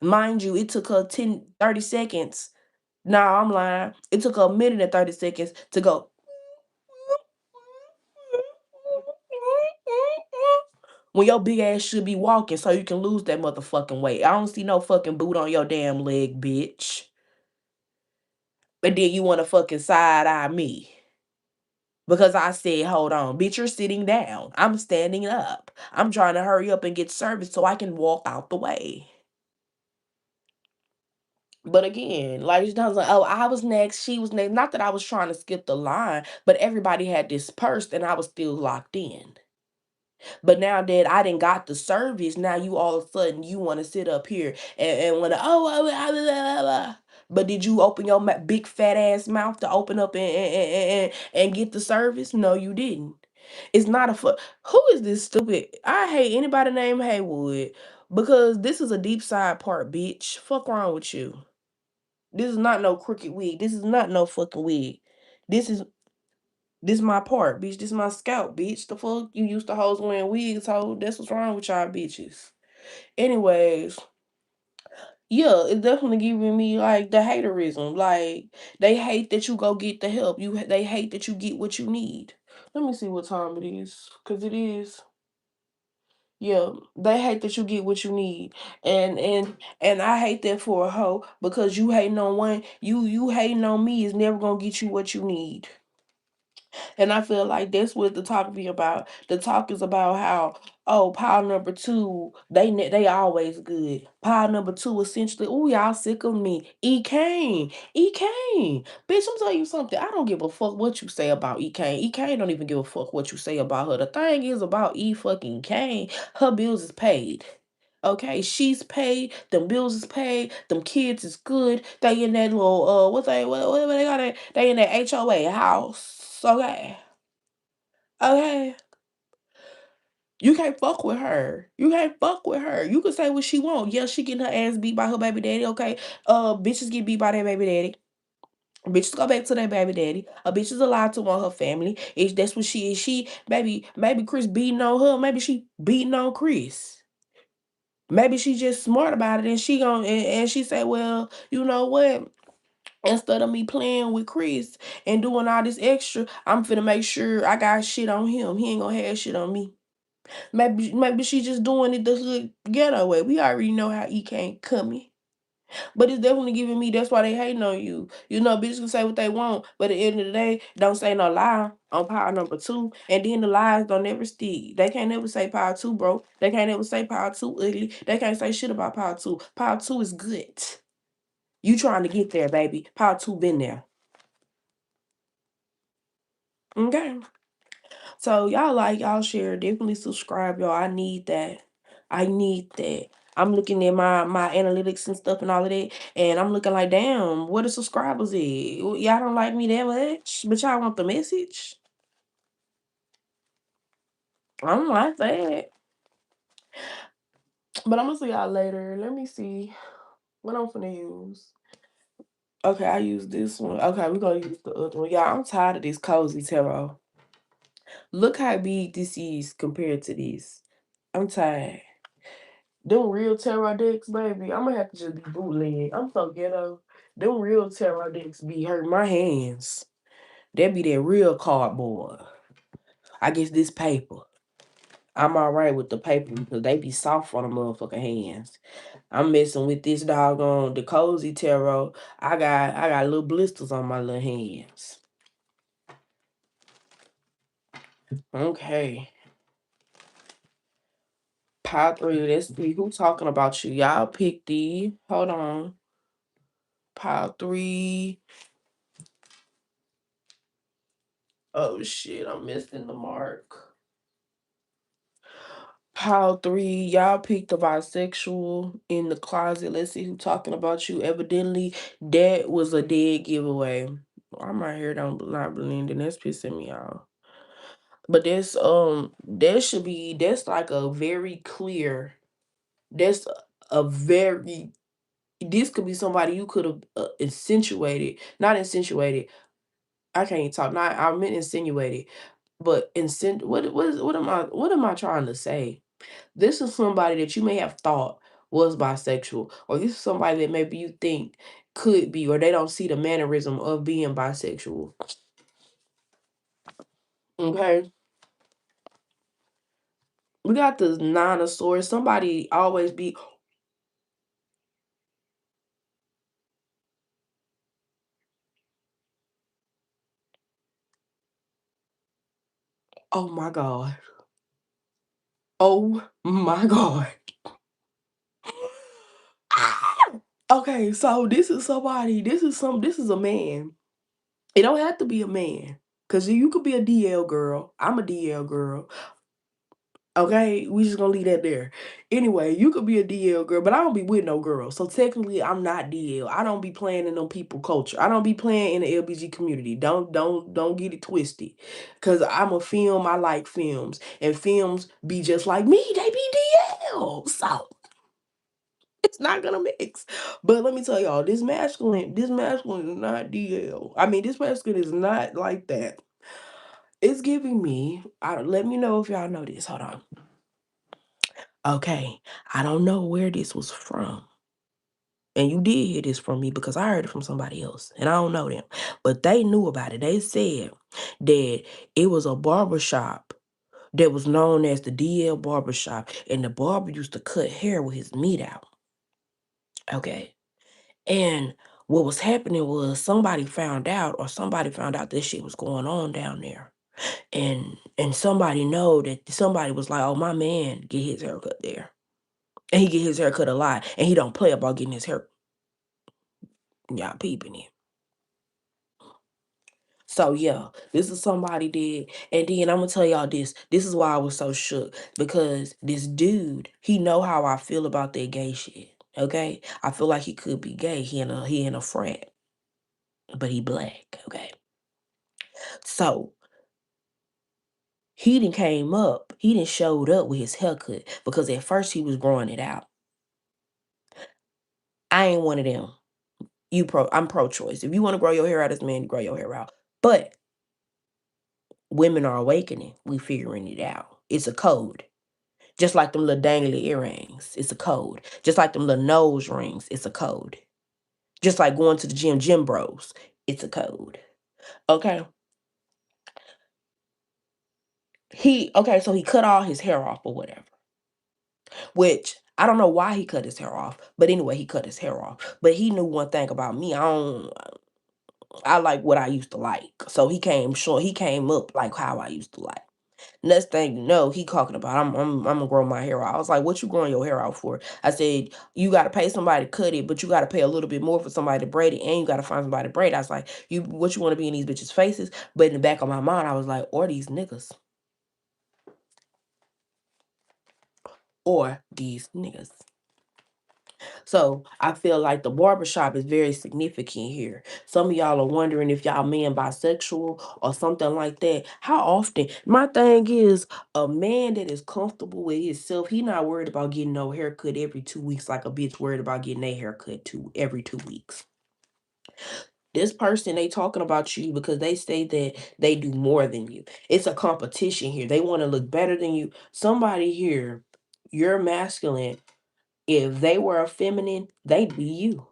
Mind you, it took her 10, 30 seconds. Nah, I'm lying. It took her a minute and 30 seconds to go. When your big ass should be walking so you can lose that motherfucking weight. I don't see no fucking boot on your damn leg, bitch. But then you want to fucking side eye me. Because I said, hold on, bitch, you're sitting down. I'm standing up. I'm trying to hurry up and get service so I can walk out the way. But again, like I was like, oh, I was next, she was next. Not that I was trying to skip the line, but everybody had dispersed and I was still locked in. But now that I didn't got the service, now you all of a sudden you want to sit up here and want to but did you open your big fat ass mouth to open up and get the service? No, you didn't. It's not a who is this stupid? I hate anybody named Haywood because this is a deep side part, bitch. Fuck wrong with you. This is not no crooked wig. This is not no fucking wig. This is this my part, bitch. This my scalp, bitch. The fuck you used to hoes wearing wigs, hoe. That's what's wrong with y'all bitches. Anyways, yeah, it's definitely giving me like the haterism. Like they hate that you go get the help. They hate that you get what you need. Let me see what time it is, cause it is. Yeah, they hate that you get what you need, and I hate that for a hoe because you hating on one, you hating on me is never gonna get you what you need. And I feel like that's what the talk be about. The talk is about how, oh, pile number two, they always good. Pile number two, essentially, oh, y'all sick of me. E Kane. E Kane. Bitch, I'm telling you something. I don't give a fuck what you say about E Kane. E Kane don't even give a fuck what you say about her. The thing is about E fucking Kane, her bills is paid. Okay, she's paid, them bills is paid, them kids is good. They in that little what they got it? They in that HOA house. Okay. Okay. You can't fuck with her. You can't fuck with her. You can say what she want. Yeah, she getting her ass beat by her baby daddy. Okay. Bitches get beat by their baby daddy. Bitches go back to their baby daddy. A bitch is allowed to want her family. If that's what she is. She maybe Chris beating on her. Maybe she beating on Chris. Maybe she just smart about it and she and she say, well, you know what? Instead of me playing with Chris and doing all this extra, I'm finna make sure I got shit on him. He ain't gonna have shit on me. Maybe she just doing it the hood ghetto way. We already know how E can't coming. But it's definitely giving me that's why they hating on you. You know, bitches can say what they want, but at the end of the day, don't say no lie on power number two. And then the lies don't never stick. They can't never say power two, bro. They can't never say power two ugly. They can't say shit about power two. Power two is good. You trying to get there, baby. Power two been there. Okay. So y'all share, definitely subscribe, y'all. I need that. I need that. I'm looking at my analytics and stuff and all of that, and I'm looking like, damn, what the subscribers is? Y'all don't like me that much, but y'all want the message. I don't like that. But I'm gonna see y'all later. Let me see what I'm finna use. Okay, I use this one. Okay, we're gonna use the other one. Y'all, I'm tired of this cozy tarot. Look how big this is compared to this. I'm tired. Them real tarot decks, baby. I'm gonna have to just be bootleg. I'm so ghetto. Them real tarot decks be hurting my hands. That be that real cardboard. I guess this paper. I'm alright with the paper because they be soft on the motherfucking hands. I'm messing with this doggone the cozy tarot. I got little blisters on my little hands. Okay. Pile three. Let's see who talking about you. Y'all pick the. Hold on. Pile three. Oh shit, I'm missing the mark. Pile three, y'all picked the bisexual in the closet. Let's see who talking about you. Evidently, that was a dead giveaway. My hair don't not blending. That's pissing me off. But that should be that's like a very clear. That's a very this could be somebody you could have insinuated, not insinuated. I can't talk. Not I meant insinuated, but what am I trying to say? This is somebody that you may have thought was bisexual, or this is somebody that maybe you think could be, or they don't see the mannerism of being bisexual. Okay. We got the nine of swords. Somebody always be, oh my God. Oh my God. Okay, Okay, so this is a man. It don't have to be a man. Cause you could be a DL girl. I'm a DL girl. Okay, we just gonna leave that there. Anyway, you could be a DL girl, but I don't be with no girl. So technically, I'm not DL. I don't be playing in them people culture. I don't be playing in the LBG community. Don't get it twisted. Cause I'm a film. I like films, and films be just like me. They be DL. So it's not gonna mix. But let me tell y'all, this masculine is not DL. I mean, this masculine is not like that. It's giving me. Let me know if y'all know this. Hold on. Okay, I don't know where this was from. And you did hear this from me because I heard it from somebody else, and I don't know them. But they knew about it. They said that it was a barber shop that was known as the DL barber shop, and the barber used to cut hair with his meat out. Okay. And what was happening was somebody found out this shit was going on down there. And somebody was like, "Oh, my man get his haircut there." And he get his haircut a lot, and he don't play about getting his hair. Y'all peeping it. So yeah, this is somebody did, and then I'm gonna tell y'all this. This is why I was so shook because this dude, he know how I feel about that gay shit. Okay, I feel like he could be gay. He in a frat, but he black. Okay, so he didn't showed up with his haircut because at first he was growing it out. I ain't one of them. I'm pro-choice. If you want to grow your hair out as a man, you grow your hair out. But women are awakening. We figuring it out. It's a code. Just like them little dangly earrings. It's a code. Just like them little nose rings. It's a code. Just like going to the gym bros. It's a code. Okay. So he cut all his hair off or whatever. Which I don't know why he cut his hair off. But anyway, he cut his hair off. But he knew one thing about me. I like what I used to like. So he came up like how I used to like. Next thing you know, he talking about I'm gonna grow my hair out. I was like, "What you growing your hair out for?" I said, "You got to pay somebody to cut it, but you got to pay a little bit more for somebody to braid it, and you got to find somebody to braid." I was like, what you want to be in these bitches' faces?" But in the back of my mind, I was like, "Or these niggas, or these niggas." So I feel like the barbershop is very significant here. Some of y'all are wondering if y'all men bisexual or something like that. How often? My thing is a man that is comfortable with himself, he not worried about getting no haircut every 2 weeks like a bitch worried about getting a haircut every 2 weeks. This person they talking about you because they say that they do more than you. It's a competition here. They want to look better than you. Somebody here, you're masculine. If they were a feminine, they'd be you.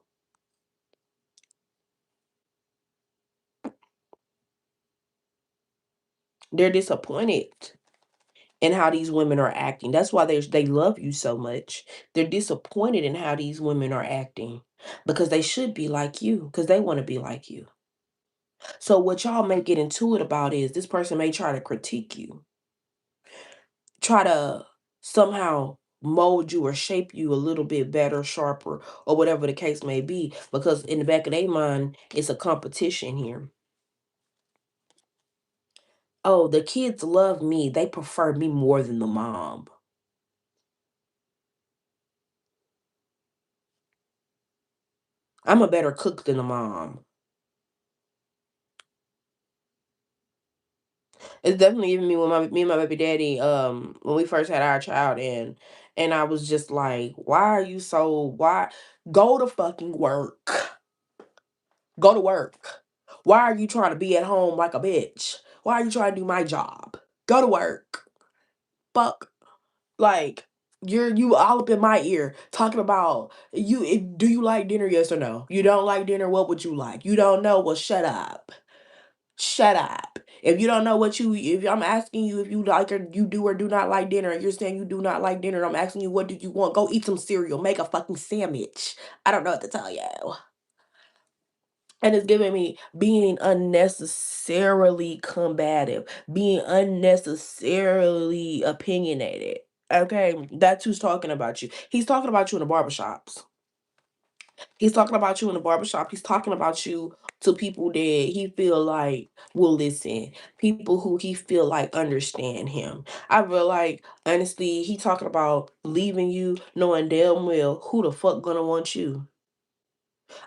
They're disappointed in how these women are acting. That's why they love you so much. They're disappointed in how these women are acting because they should be like you because they want to be like you. So what y'all may get into it about is this person may try to critique you, try to somehow mold you or shape you a little bit better, sharper, or whatever the case may be because in the back of their mind, it's a competition here. Oh, the kids love me. They prefer me more than the mom. I'm a better cook than the mom. It's definitely even me when me and my baby daddy, when we first had our child and I was just like, why are you so why go to fucking work. Go to work. Why are you trying to be at home like a bitch? Why are you trying to do my job? Go to work. Fuck. Like you all up in my ear talking about do you like dinner, yes or no? You don't like dinner, what would you like? You don't know, well shut up. Shut up. If you don't know if I'm asking you if you like or you do or do not like dinner, and you're saying you do not like dinner, and I'm asking you what do you want, go eat some cereal, make a fucking sandwich. I don't know what to tell you. And it's giving me being unnecessarily combative, being unnecessarily opinionated. Okay, that's who's talking about you. He's talking about you in the barbershops. He's talking about you in the barbershop. He's talking about you to people that he feel like will listen, people who he feel like understand him. I feel like honestly, he talking about leaving you knowing damn well who the fuck gonna want you.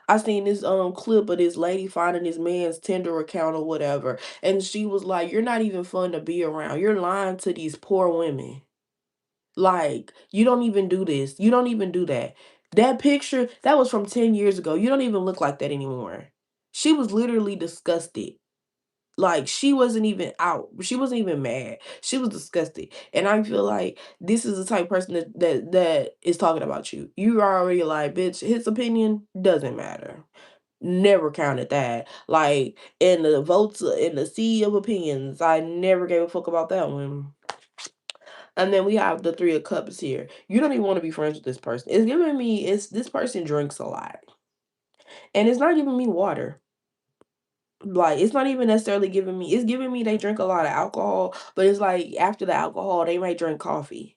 I seen this clip of this lady finding this man's Tinder account or whatever, and she was like, "You're not even fun to be around. You're lying to these poor women. Like, you don't even do this. You don't even do that." That picture, that was from 10 years ago. You don't even look like that anymore. She was literally disgusted. Like, she wasn't even out. She wasn't even mad. She was disgusted. And I feel like this is the type of person that is talking about you. You are already like, bitch, his opinion doesn't matter. Never counted that. Like, in the votes in the sea of opinions, I never gave a fuck about that one. And then we have the Three of Cups here. You don't even want to be friends with this person. It's giving me, it's this person drinks a lot. And it's not giving me water. Like, it's not even necessarily giving me, it's giving me they drink a lot of alcohol, but it's like after the alcohol, they might drink coffee.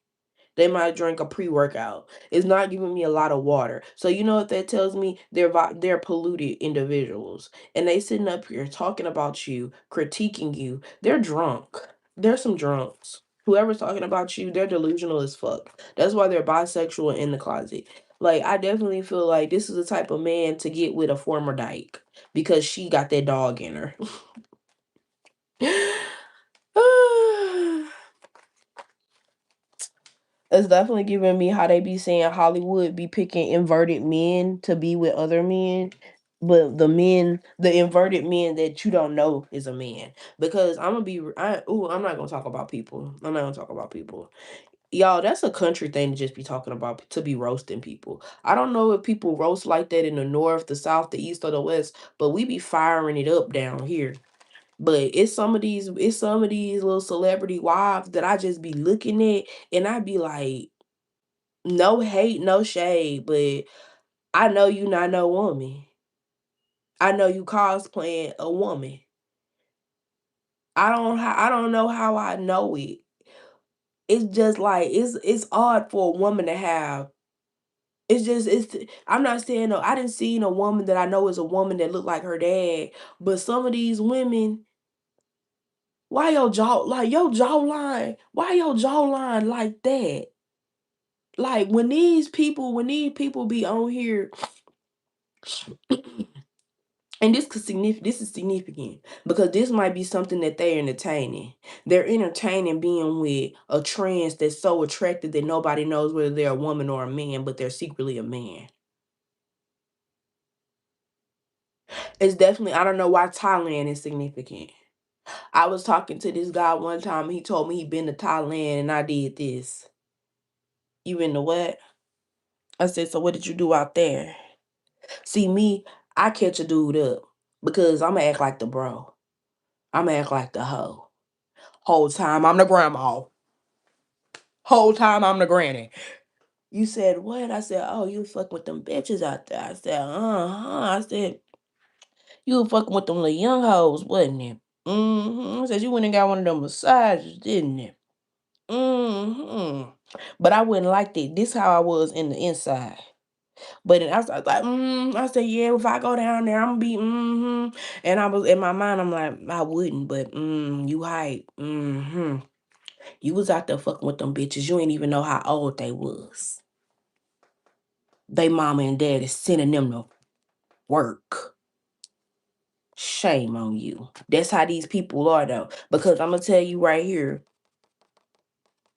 They might drink a pre-workout. It's not giving me a lot of water. So you know what that tells me? They're polluted individuals. And they sitting up here talking about you, critiquing you. They're drunk. They're some drunks. Whoever's talking about you, they're delusional as fuck. That's why they're bisexual in the closet. Like, I definitely feel like this is the type of man to get with a former dyke because she got that dog in her. It's definitely giving me how they be saying Hollywood be picking inverted men to be with other men, but the inverted men that you don't know is a man. Because I'm not gonna talk about people. I'm not gonna talk about people. Y'all, that's a country thing to just be talking about, to be roasting people. I don't know if people roast like that in the north, the south, the east, or the west, but we be firing it up down here. But it's some of these little celebrity wives that I just be looking at and I be like, no hate, no shade, but I know you not no woman. I know you cosplaying a woman. I don't know how I know it. It's just like it's odd for a woman to have. It's just I'm not saying no, I didn't see a woman that I know is a woman that look like her dad, but some of these women, why your jaw like your jawline? Why your jawline like that? Like when these people be on here and this is significant because this might be something that they're entertaining. They're entertaining being with a trans that's so attractive that nobody knows whether they're a woman or a man, but they're secretly a man. It's definitely, I don't know why Thailand is significant. I was talking to this guy one time, he told me he'd been to Thailand and I did this. You been to what? I said, so what did you do out there? See me, I catch a dude up because I'ma act like the bro. I'ma act like the hoe. Whole time I'm the grandma. Whole time I'm the granny. You said what? I said, oh, you fuck with them bitches out there. I said, uh-huh. I said, you fucking with them little young hoes, wasn't it? Mm-hmm. I said, you went and got one of them massages, didn't it? Mm-hmm. But I wouldn't like that. This how I was in the inside. But then I was like, I said, yeah, if I go down there, I'm gonna be, And I was in my mind, I'm like, I wouldn't, but you hype. You was out there fucking with them bitches. You ain't even know how old they was. They mama and daddy sending them to work. Shame on you. That's how these people are though. Because I'm gonna tell you right here,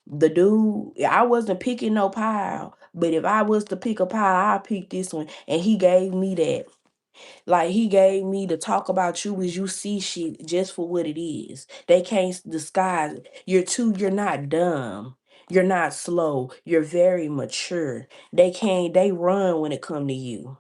the dude, I wasn't picking no pile, but if I was to pick a pile, I pick this one. And he gave me that. Like he gave me to talk about you as you see shit just for what it is. They can't disguise it. You're not dumb. You're not slow. You're very mature. They run when it come to you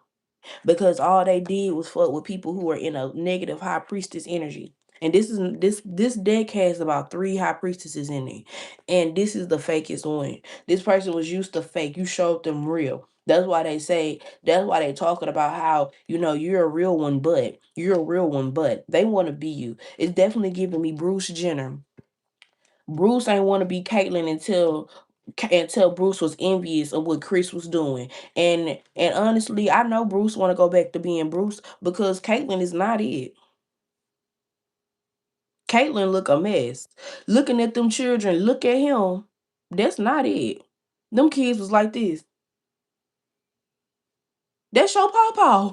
because all they did was fuck with people who are in a negative high priestess energy. And this deck has about 3 high priestesses in it, and this is the fakest one. This person was used to fake. You showed them real. That's why they say. That's why they talking about how you're a real one, but you're a real one, but they want to be you. It's definitely giving me Bruce Jenner. Bruce ain't want to be Caitlyn until and tell Bruce was envious of what Chris was doing. And honestly, I know Bruce want to go back to being Bruce because Caitlyn is not it. Caitlyn look a mess. Looking at them children, look at him. That's not it. Them kids was like this. That's your pawpaw.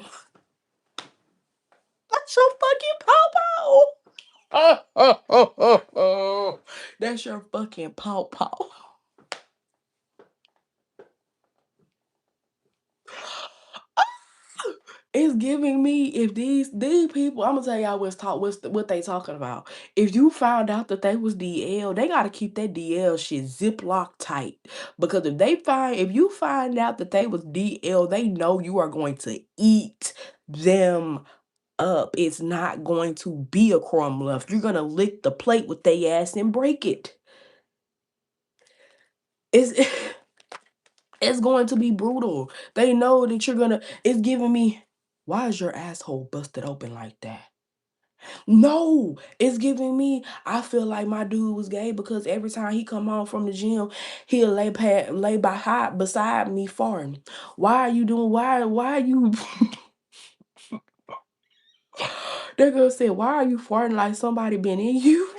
That's your fucking pawpaw. That's your fucking pawpaw. It's giving me if these people, I'm gonna tell y'all what they talking about. If you found out that they was DL, they gotta keep that DL shit ziplock tight. Because if you find out that they was DL, they know you are going to eat them up. It's not going to be a crumb left. You're gonna lick the plate with they ass and break it. It's it's going to be brutal. They know that you're gonna. It's giving me. Why is your asshole busted open like that? No, it's giving me. I feel like my dude was gay because every time he come home from the gym, he'll lay beside me farting. Why are you doing? Why are you? That girl said, "Why are you farting like somebody been in you?"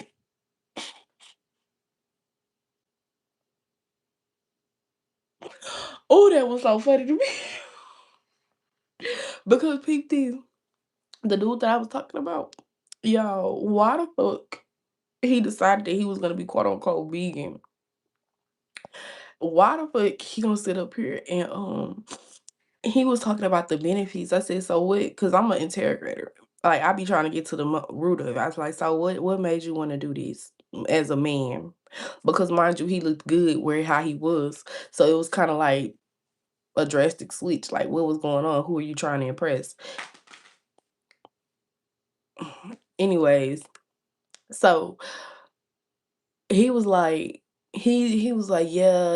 Oh, that was so funny to me because peep this, the dude that I was talking about, yo, why the fuck he decided that he was gonna be quote unquote vegan? Why the fuck he gonna sit up here and he was talking about the benefits. I said, "So what?" Because I'm an interrogator. Like I be trying to get to the root of it. I was like, "So what made you want to do this as a man?" Because mind you, he looked good where how he was. So it was kind of like a drastic switch. Like what was going on? Who are you trying to impress? Anyways, so he was like he was like, "Yeah,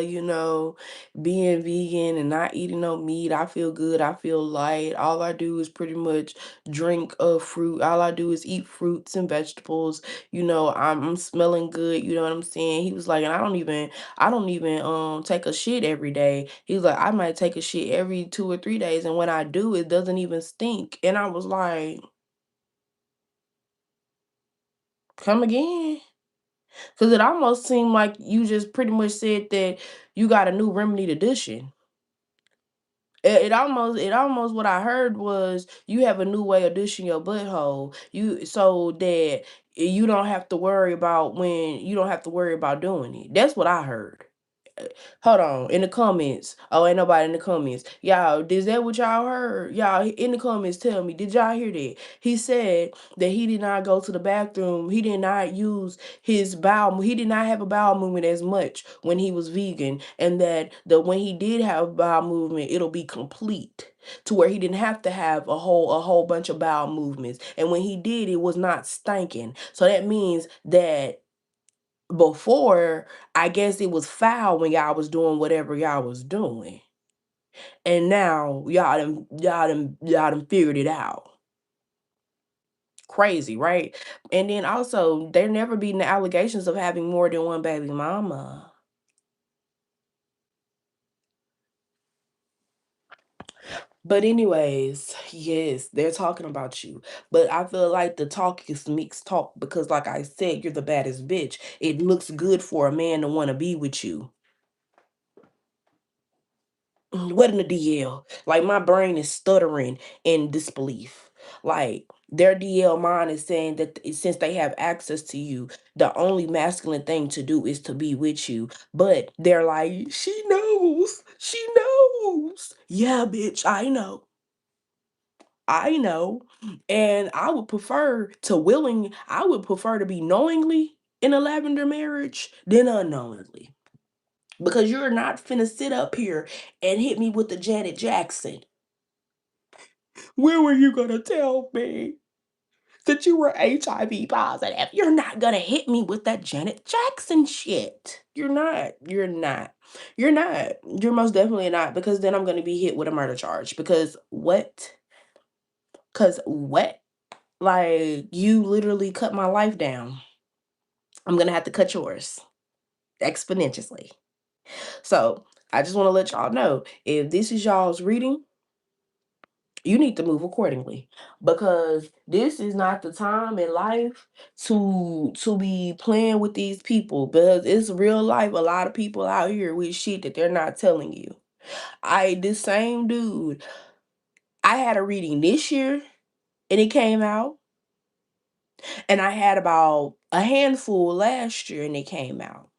being vegan and not eating no meat, I feel good, I feel light. All I do is pretty much drink fruit. All I do is eat fruits and vegetables. I'm smelling good, you know what I'm saying?" He was like, "And I don't even take a shit every day." He was like, "I might take a shit every 2 or 3 days, and when I do, it doesn't even stink." And I was like, "Come again?" Because it almost seemed like you just pretty much said that you got a new remedy to dishing. It almost what I heard was you have a new way of dishing your butthole. You so that you don't have to worry about doing it. That's what I heard. Hold on, in the comments. Oh, ain't nobody in the comments. Y'all, is that what y'all heard? Y'all in the comments tell me, did y'all hear that? He said that he did not go to the bathroom. He did not use he did not have a bowel movement as much when he was vegan. And that when he did have a bowel movement, it'll be complete. To where he didn't have to have a whole bunch of bowel movements. And when he did, it was not stinking. So that means that before, I guess it was foul when y'all was doing whatever y'all was doing. And now y'all done figured it out. Crazy, right? And then also there never been the allegations of having more than one baby mama. But anyways, yes, they're talking about you. But I feel like the talk is mixed talk because like I said, you're the baddest bitch. It looks good for a man to want to be with you. What in the DL? Like my brain is stuttering in disbelief. Like their DL mind is saying that since they have access to you, the only masculine thing to do is to be with you. But they're like, she knows. She knows. Yeah, bitch, I know. I know. And I would prefer to be knowingly in a lavender marriage than unknowingly. Because you're not finna sit up here and hit me with the Janet Jackson. When were you gonna tell me that you were HIV positive? You're not gonna hit me with that Janet Jackson shit. You're not. You're not. You're not. You're most definitely not because then I'm gonna be hit with a murder charge. Because what? Because what? Like, you literally cut my life down. I'm gonna have to cut yours exponentially. So I just want to let y'all know, if this is y'all's reading, you need to move accordingly, because this is not the time in life to be playing with these people, because it's real life, a lot of people out here with shit that they're not telling you. I This same dude, I had a reading this year and it came out, and I had about a handful last year and it came out.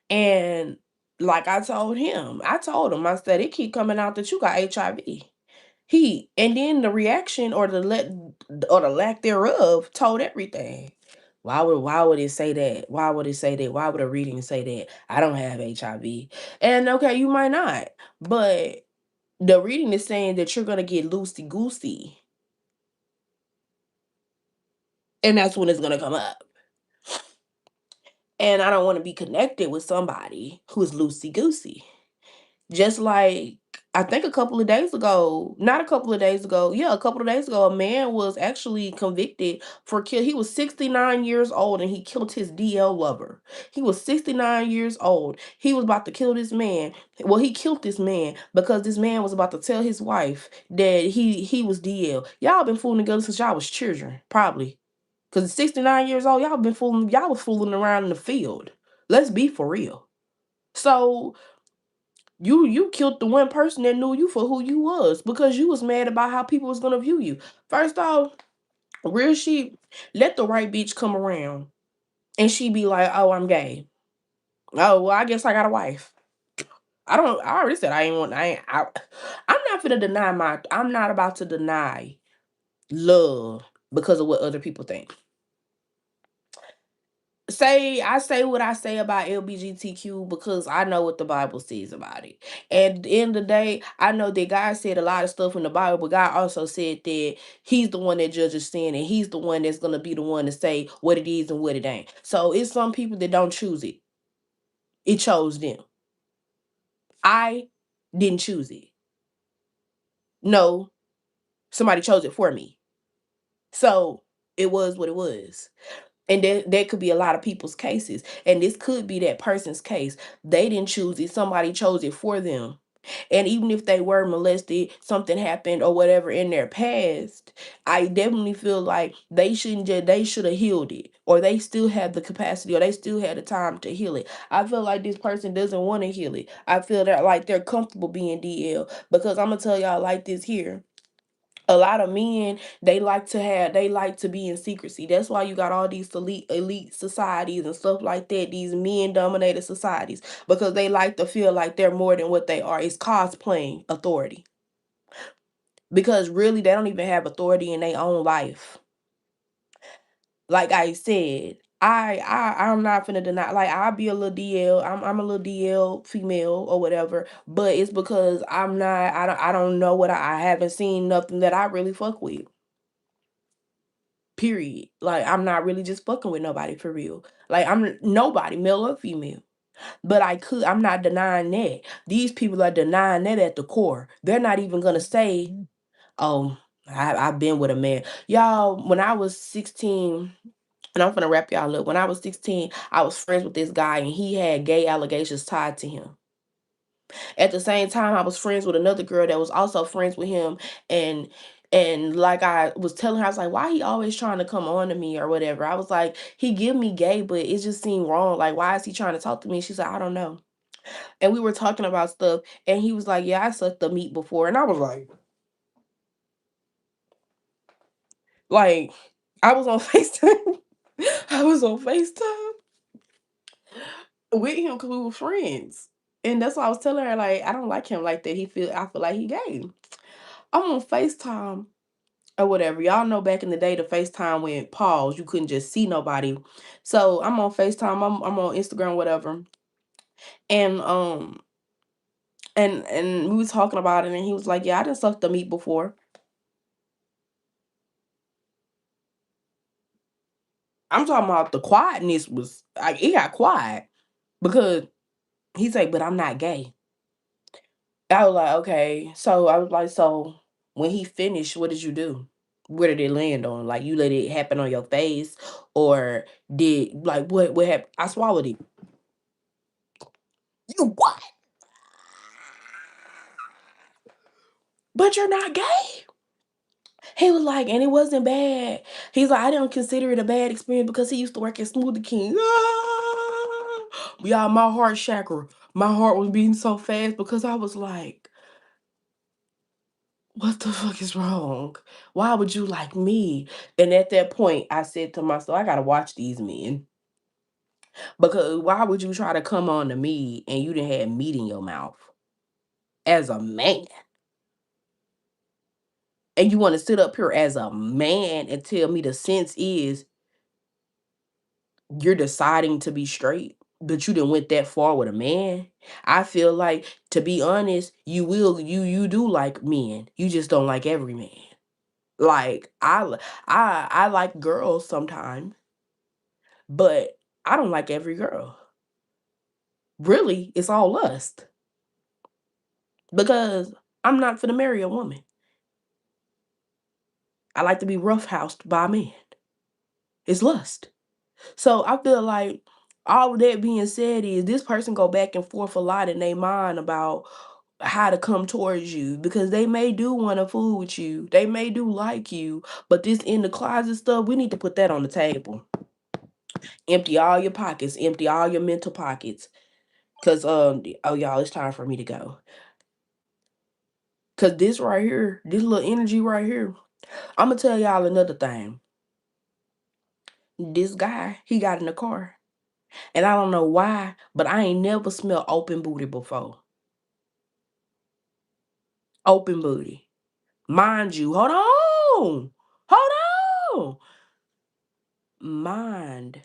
And like I told him, I said, it keep coming out that you got HIV. And then the reaction, or the lack thereof, told everything. Why would it say that? Why would it say that? Why would a reading say that? I don't have HIV. And okay, you might not, but the reading is saying that you're gonna get loosey goosey, and that's when it's gonna come up. And I don't want to be connected with somebody who's loosey goosey. Just like, I think a couple of days ago, not a couple of days ago, yeah, a couple of days ago, a man was actually convicted for kill. He was 69 years old and he killed his DL lover. He was 69 years old. He was about to kill this man. Well, he killed this man because this man was about to tell his wife that he was DL. Y'all been fooling together since y'all was children, probably. Cause 69 years old, y'all was fooling around in the field. Let's be for real. So you killed the one person that knew you for who you was, because you was mad about how people was gonna view you. First off, real shit, let the right bitch come around and she be like, "Oh, I'm gay. Oh, well, I guess I got a wife." I already said I ain't want I ain't I'm not gonna deny I'm not about to deny love because of what other people think. I say what I say about LBGTQ because I know what the Bible says about it. And at the end of the day, I know that God said a lot of stuff in the Bible, but God also said that He's the one that judges sin, and He's the one that's gonna be the one to say what it is and what it ain't. So it's some people that don't choose it. It chose them. I didn't choose it. No, somebody chose it for me. So it was what it was. And there could be a lot of people's cases. And this could be that person's case. They didn't choose it, somebody chose it for them. And even if they were molested, something happened or whatever in their past, I definitely feel like they should have healed it. Or they still have the capacity, or they still had the time to heal it. I feel like this person doesn't want to heal it. I feel that like they're comfortable being DL, because I'm gonna tell y'all like this here. A lot of men, they like to be in secrecy. That's why you got all these elite societies and stuff like that, these men dominated societies, because they like to feel like they're more than what they are. It's cosplaying authority, because really they don't even have authority in their own life. Like I said, I'm not finna deny, like, I'll be a little DL. I'm a little DL female or whatever, but it's because I don't know what I haven't seen nothing that I really fuck with. Period. Like, I'm not really just fucking with nobody for real. Like, I'm nobody, male or female. But I'm not denying that. These people are denying that at the core. They're not even gonna say, "Oh, I've been with a man." Y'all, when I was 16, and I'm gonna wrap y'all up. When I was 16, I was friends with this guy and he had gay allegations tied to him. At the same time, I was friends with another girl that was also friends with him, and like I was telling her, I was like, "Why he always trying to come on to me or whatever?" I was like, "He give me gay, but it just seemed wrong. Like, why is he trying to talk to me?" She said, "I don't know." And we were talking about stuff, and he was like, "Yeah, I sucked the meat before," and I was like, I was on Facetime. I was on Facetime with him because we were friends. And that's why I was telling her, like, I don't like him like that. I feel like he gay. I'm on FaceTime or whatever. Y'all know back in the day, the FaceTime went pause. You couldn't just see nobody. So I'm on FaceTime. I'm on Instagram, whatever. And and we was talking about it, and he was like, "Yeah, I didn't suck the meat before." I'm talking about the quietness was like, it got quiet because he's like, "But I'm not gay." I was like, "Okay." So I was like, "So when he finished, what did you do? Where did it land on? Like, you let it happen on your face, or did like what happened?" I swallowed it. what? But you're not gay. He was like, and it wasn't bad. He's like, I don't consider it a bad experience because he used to work at Smoothie King. Ah! Y'all, my heart chakra, my heart was beating so fast because I was like, what the fuck is wrong? Why would you like me? And at that point, I said to myself, I gotta watch these men. Because why would you try to come on to me and you didn't have meat in your mouth as a man? And you want to sit up here as a man and tell me the sense is you're deciding to be straight, but you didn't went that far with a man. I feel like, to be honest, you do like men. You just don't like every man. Like I like girls sometimes, but I don't like every girl. Really, it's all lust because I'm not for to marry a woman. I like to be roughhoused by a man. It's lust. So I feel like all of that being said is this person go back and forth a lot in their mind about how to come towards you because they may do want to fool with you. They may do like you, but this in the closet stuff, we need to put that on the table. Empty all your pockets, empty all your mental pockets. Cause oh y'all, it's time for me to go. Cause this right here, this little energy right here, I'm gonna tell y'all another thing. This guy, he got in the car. And I don't know why, but I ain't never smelled open booty before. Open booty. Mind you, hold on. Hold on. Mind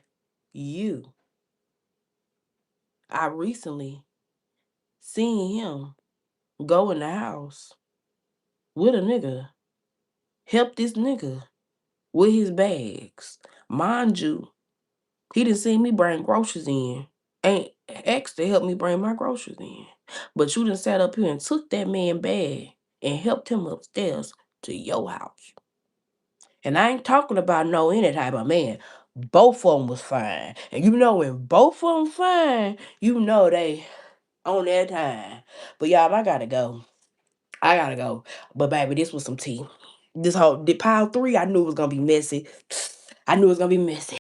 you, I recently seen him go in the house with a nigga, help this nigga with his bags. Mind you, he didn't see me bring groceries in. Ain't asked to help me bring my groceries in. But you done sat up here and took that man bag and helped him upstairs to your house. And I ain't talking about no any type of man. Both of them was fine. And you know when both of them fine, you know they on that time. But y'all, I gotta go. I gotta go. But baby, this was some tea. This whole pile 3, I knew it was gonna be messy. I knew it was gonna be messy.